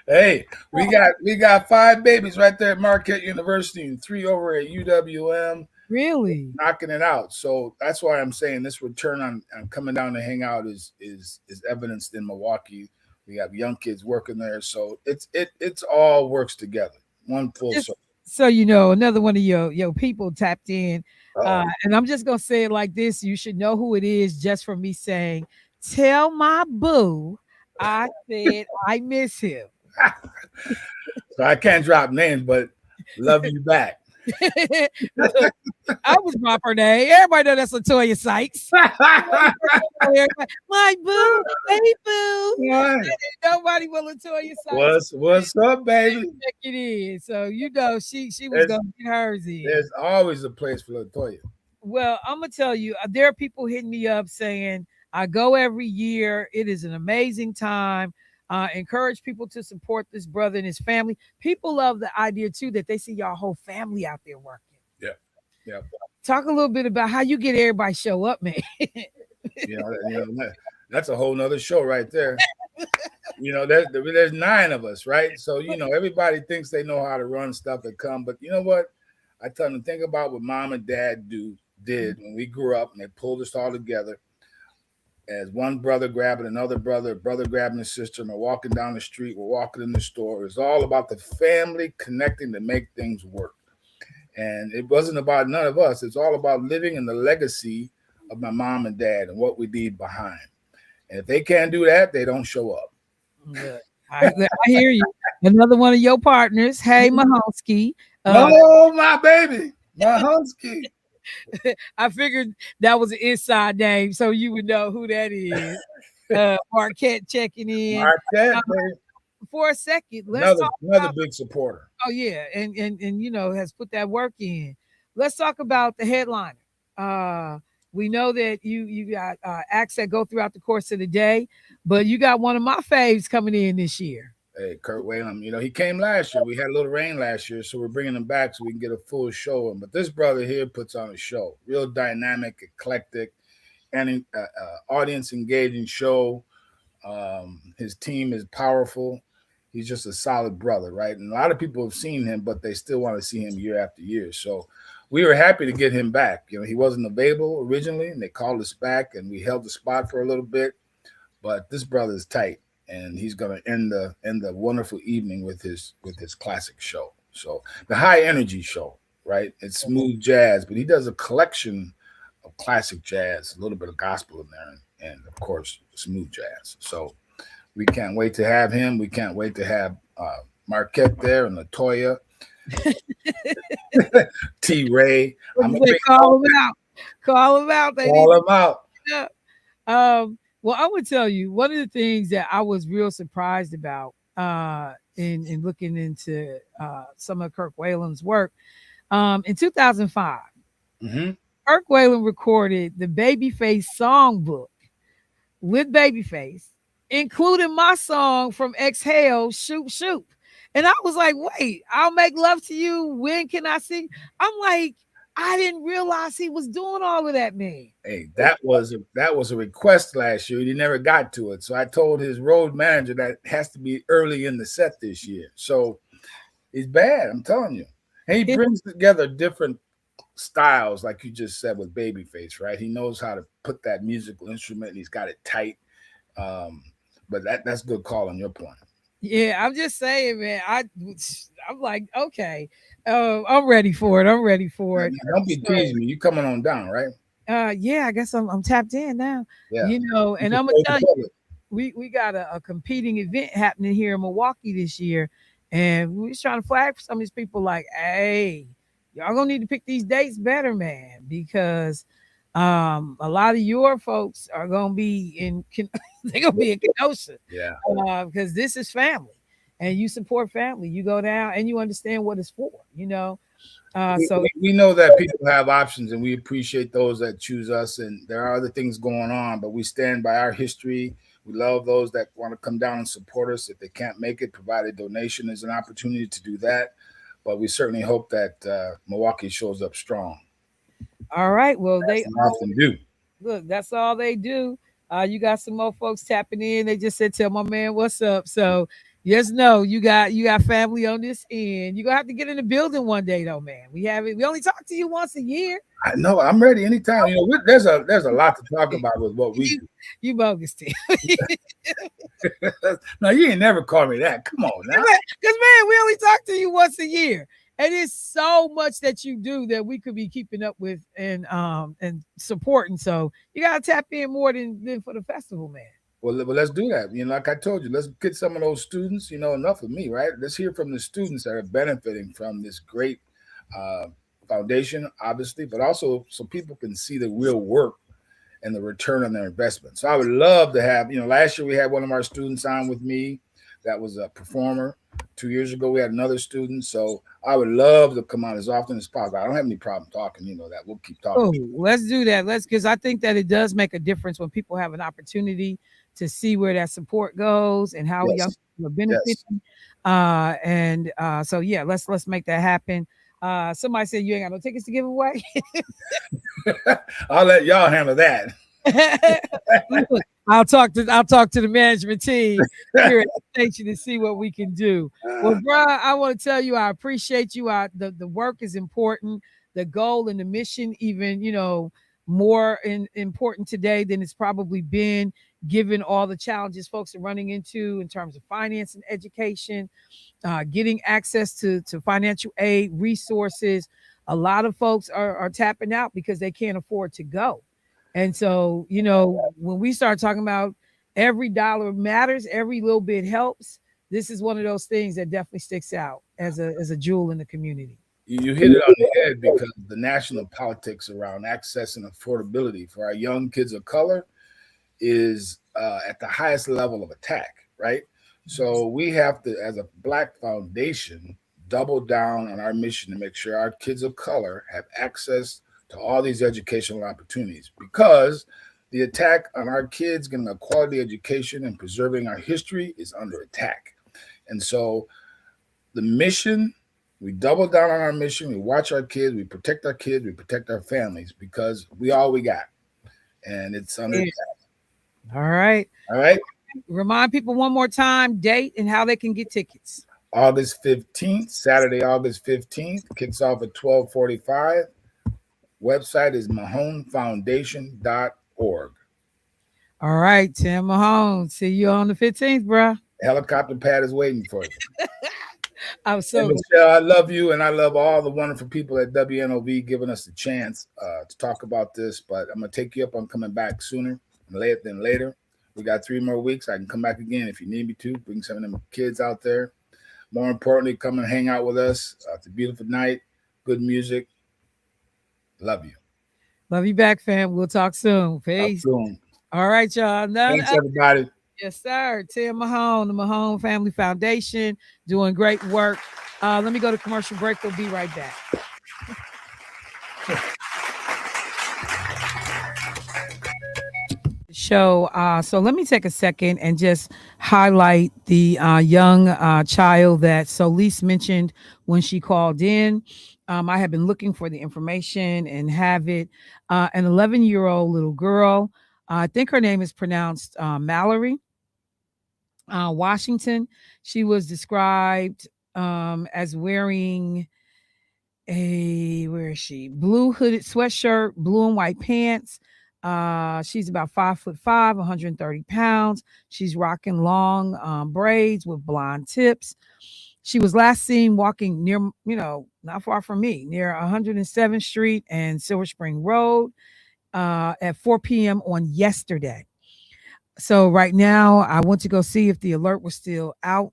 Hey, we got 5 babies right there at Marquette University and 3 over at UWM. Really knocking it out. So that's why I'm saying this return on coming down to hang out is evidenced in Milwaukee. We have young kids working there, so it's all works together. One full circle. So another one of your people tapped in, and I'm just gonna say it like this: you should know who it is just from me saying, "Tell my boo, I said I miss him." So I can't drop names, but love you back. I was drop her name. Everybody know that's Latoya Sykes. My boo, hey boo. Right. Nobody will Latoya Sykes. What's up, baby? It is. So she was gonna get hers in. There's always a place for Latoya. Well, I'm gonna tell you, there are people hitting me up saying I go every year. It is an amazing time. Encourage people to support this brother and his family. People love the idea too that they see y'all whole family out there working. Yeah. Talk a little bit about how you get everybody show up, man. That's a whole nother show right there. There's 9 of us, right? So everybody thinks they know how to run stuff and come, but you know what? I tell them, think about what mom and dad did when we grew up, and they pulled us all together as one brother grabbing another brother grabbing a sister, and we're walking down the street, we're walking in the store. It's all about the family connecting to make things work. And it wasn't about none of us. It's all about living in the legacy of my mom and dad and what we leave behind. And if they can't do that, they don't show up. Yeah. I hear you. Another one of your partners. Hey, Mahonsky. My baby. Mahonsky. I figured that was an inside name, so you would know who that is. Marquette checking in. Marquette, for a second, let's talk another big supporter. Oh yeah, and has put that work in. Let's talk about the headliner. We know that you got acts that go throughout the course of the day, but you got one of my faves coming in this year. Hey, Kurt Whalum, he came last year. We had a little rain last year, so we're bringing him back so we can get a full show. But this brother here puts on a show, real dynamic, eclectic, and audience engaging show. His team is powerful. He's just a solid brother, right? And a lot of people have seen him, but they still want to see him year after year. So we were happy to get him back. He wasn't available originally, and they called us back, and we held the spot for a little bit. But this brother is tight, and he's going to end the wonderful evening with his classic show. So the high energy show, right? It's smooth jazz, but he does a collection of classic jazz, a little bit of gospel in there, and of course, smooth jazz. So we can't wait to have him. We can't wait to have Marquette there and Latoya, T. Ray. I'm gonna call them out. Call them out. They call them out. Yeah. Well, I would tell you one of the things that I was real surprised about in looking into some of Kirk Whalen's work. In 2005, Kirk Whalen recorded the Babyface songbook with Babyface, including my song from Exhale, Shoot Shoot. And I was like, wait, I'll make love to you. When can I see? I'm like, I didn't realize he was doing all of that, man. Hey, that was a request last year. He never got to it. So I told his road manager that has to be early in the set this year. So it's bad, I'm telling you. And he brings together different styles, like you just said with Babyface, right? He knows how to put that musical instrument and he's got it tight. But that's a good call on your point. Yeah, I'm just saying, man. I'm like, okay, I'm ready for it. I'm ready for it. Don't be teasing me. You coming on down, right? Yeah, I guess I'm tapped in now. Yeah. You know, and I'm gonna tell you, we got a competing event happening here in Milwaukee this year, and we're trying to flag for some of these people. Like, hey, y'all gonna need to pick these dates better, man, because a lot of your folks are gonna be they're gonna be in Kenosha. Yeah. Because this is family and you support family. You go down and you understand what it's for, you know. So we know that people have options and we appreciate those that choose us, and there are other things going on, but we stand by our history. We love those that want to come down and support us. If they can't make it, provide a donation is an opportunity to do that. But we certainly hope that Milwaukee shows up strong. All right. Well, they often do. Look, that's all they do. You got some more folks tapping in. They just said, "Tell my man what's up." So, yes, no, you got family on this end. You're gonna have to get in the building one day, though, man. We only talk to you once a year. I know. I'm ready anytime. You know, there's a lot to talk about with what we do. You bogus, Tim. No, you ain't never called me that. Come on now. Because man, we only talk to you once a year. And it's so much that you do that we could be keeping up with and supporting. So you gotta tap in more than for the festival, man. Well, let's do that. You know, like I told you, let's get some of those students. You know, enough of me, right? Let's hear from the students that are benefiting from this great foundation, obviously, but also so people can see the real work and the return on their investment. So I would love to have. You know, last year we had one of our students on with me that was a performer. 2 years ago, we had another student. So I would love to come on as often as possible. I don't have any problem talking, you know, that we'll keep talking. Oh, let's do that. Because I think that it does make a difference when people have an opportunity to see where that support goes and how young people are benefiting. Yes. So yeah, let's make that happen. Somebody said you ain't got no tickets to give away. I'll let y'all handle that. Look, I'll talk to the management team here at the station to see what we can do. Well, bro, I want to tell you I appreciate you. The work is important. The goal and the mission, even more important today than it's probably been, given all the challenges folks are running into in terms of finance and education, getting access to financial aid, resources. A lot of folks are tapping out because they can't afford to go. And so, when we start talking about every dollar matters, every little bit helps, this is one of those things that definitely sticks out as a jewel in the community. You hit it on the head because the national politics around access and affordability for our young kids of color is at the highest level of attack, right? So we have to, as a Black foundation, double down on our mission to make sure our kids of color have access to all these educational opportunities, because the attack on our kids getting a quality education and preserving our history is under attack. And so the mission, we double down on our mission, we watch our kids, we protect our families, because we all we got. And it's under attack. All right. Remind people one more time, date and how they can get tickets. August 15th, Saturday, August 15th, kicks off at 12:45. Website is mahonfoundation.org. All right, Tim Mahon. See you on the 15th, bro. Helicopter pad is waiting for you. I'm so Michelle, I love you, and I love all the wonderful people at WNOV giving us the chance to talk about this. But I'm gonna take you up on coming back sooner than later. We got 3 more weeks. I can come back again if you need me to. Bring some of them kids out there. More importantly, come and hang out with us. It's a beautiful night, good music. Love you. Love you back, fam. We'll talk soon. Peace. Soon. All right, y'all. Thanks, everybody. Yes, sir. Tim Mahon, the Mahon Family Foundation, doing great work. Let me go to commercial break. We'll be right back. Show. So let me take a second and just highlight the young child that Solis mentioned when she called in. I have been looking for the information and have it. An 11-year-old little girl. I think her name is pronounced Mallory Washington. She was described as wearing blue hooded sweatshirt, blue and white pants. She's about 5'5", 130 pounds. She's rocking long braids with blonde tips. She was last seen walking near, not far from me, near 107th Street and Silver Spring Road at 4 p.m. on yesterday. So right now, I want to go see if the alert was still out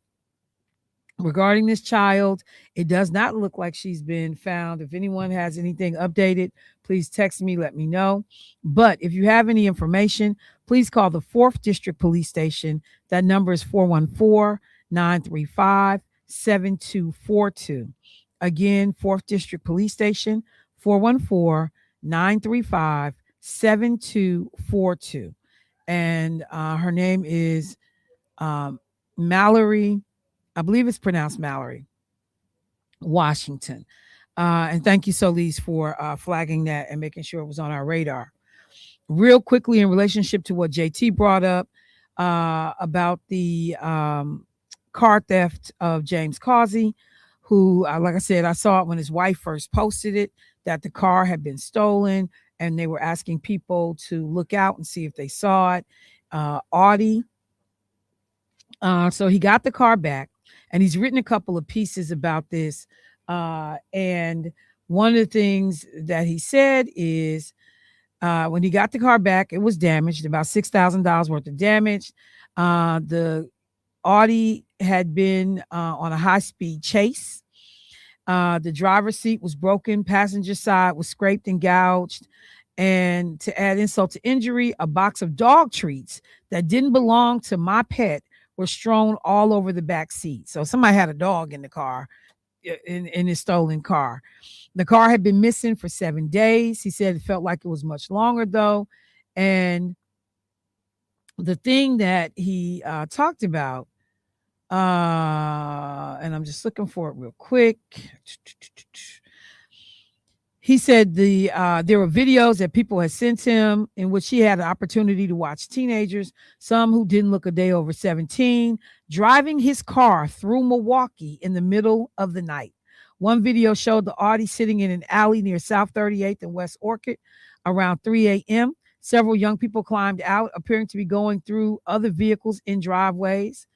regarding this child. It does not look like she's been found. If anyone has anything updated, please text me, let me know. But if you have any information, please call the 4th District Police Station. That number is 414-935-7242. Again, 4th District Police Station, 414-935-7242. And her name is Mallory, I believe it's pronounced Mallory Washington. And thank you, Solis, for flagging that and making sure it was on our radar. Real quickly, in relationship to what JT brought up about the car theft of James Causey, who, like I said, I saw it when his wife first posted it, that the car had been stolen, and they were asking people to look out and see if they saw it. Audi. So he got the car back, and he's written a couple of pieces about this. And one of the things that he said is when he got the car back, it was damaged, about $6,000 worth of damage. The Audi had been on a high-speed chase. The driver's seat was broken. Passenger side was scraped and gouged. And to add insult to injury, a box of dog treats that didn't belong to my pet were strewn all over the back seat. So somebody had a dog in the car, in his stolen car. The car had been missing for 7 days. He said it felt like it was much longer, though. And the thing that he talked about, and I'm just looking for it real quick. He said there were videos that people had sent him in which he had an opportunity to watch teenagers, some who didn't look a day over 17, driving his car through Milwaukee in the middle of the night. One video showed the Audi sitting in an alley near South 38th and West Orchid around 3 a.m. Several young people climbed out, appearing to be going through other vehicles in driveways.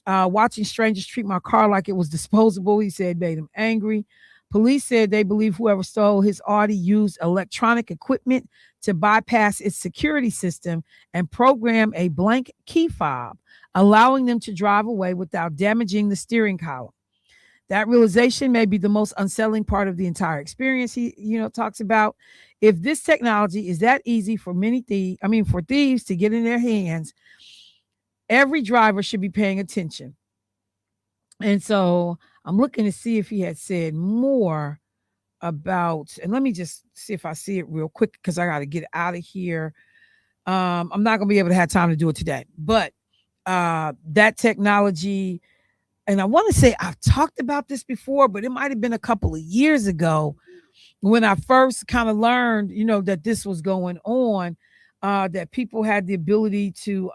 Watching strangers treat my car like it was disposable, he said, made him angry. Police said they believe whoever stole his Audi used electronic equipment to bypass its security system and program a blank key fob, allowing them to drive away without damaging the steering column. That realization may be the most unsettling part of the entire experience. He, talks about, if this technology is that easy for for thieves to get in their hands, every driver should be paying attention. And so I'm looking to see if he had said more about, and let me just see if I see it real quick because I got to get out of here. I'm not going to be able to have time to do it today, but that technology, and I want to say I've talked about this before, but it might have been a couple of years ago when I first kind of learned, that this was going on, that people had the ability to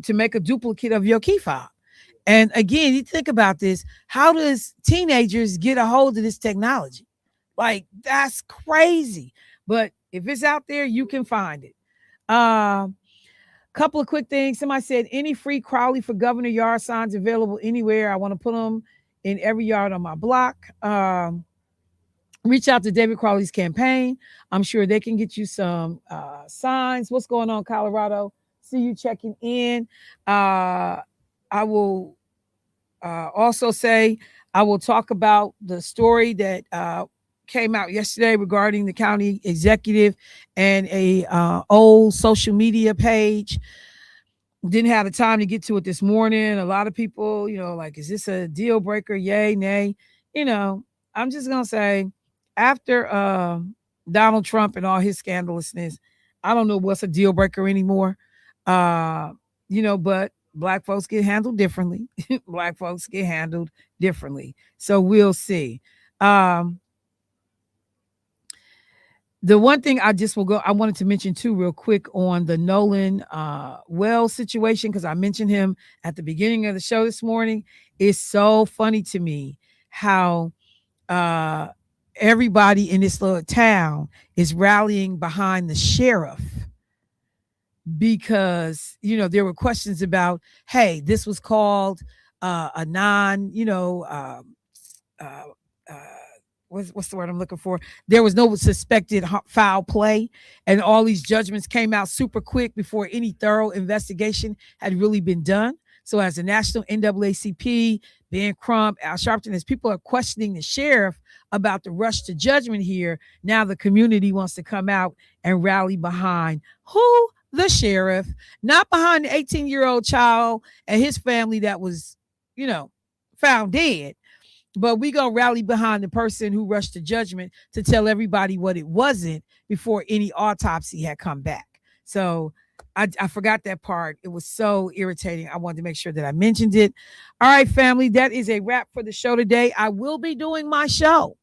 make a duplicate of your key fob. And again, you think about this, how does teenagers get a hold of this technology? Like, that's crazy. But if it's out there, you can find it. Couple of quick things. Somebody said, any free Crowley for Governor yard signs available anywhere. I want to put them in every yard on my block. Reach out to David Crowley's campaign. I'm sure they can get you some signs. What's going on, Colorado? See you checking in. I will also say I will talk about the story that came out yesterday regarding the county executive and a old social media page. Didn't have the time to get to it this morning. A lot of people, like, is this a deal breaker? Yay, nay. I'm just gonna say, after Donald Trump and all his scandalousness, I don't know what's a deal breaker anymore. But Black folks get handled differently. Black folks get handled differently. So we'll see. The one thing I wanted to mention too, real quick, on the Nolan Wells situation, because I mentioned him at the beginning of the show this morning. It's so funny to me how everybody in this little town is rallying behind the sheriff, because there were questions about, hey, this was called a non, what's the word I'm looking for? There was no suspected foul play, and all these judgments came out super quick before any thorough investigation had really been done. So as the national NAACP, Ben Crump, Al Sharpton, as people are questioning the sheriff about the rush to judgment here, now the community wants to come out and rally behind who? The sheriff, not behind the 18-year-old child and his family that was, found dead. But we gonna rally behind the person who rushed to judgment to tell everybody what it wasn't before any autopsy had come back. So I forgot that part. It was so irritating. I wanted to make sure that I mentioned it. All right, family, that is a wrap for the show today. I will be doing my show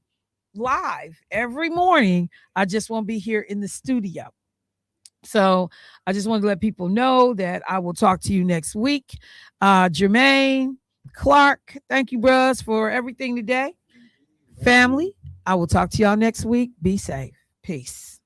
live every morning. I just won't be here in the studio. So I just wanted to let people know that I will talk to you next week. Jermaine, Clark, thank you, bros, for everything today. Family, I will talk to y'all next week. Be safe. Peace.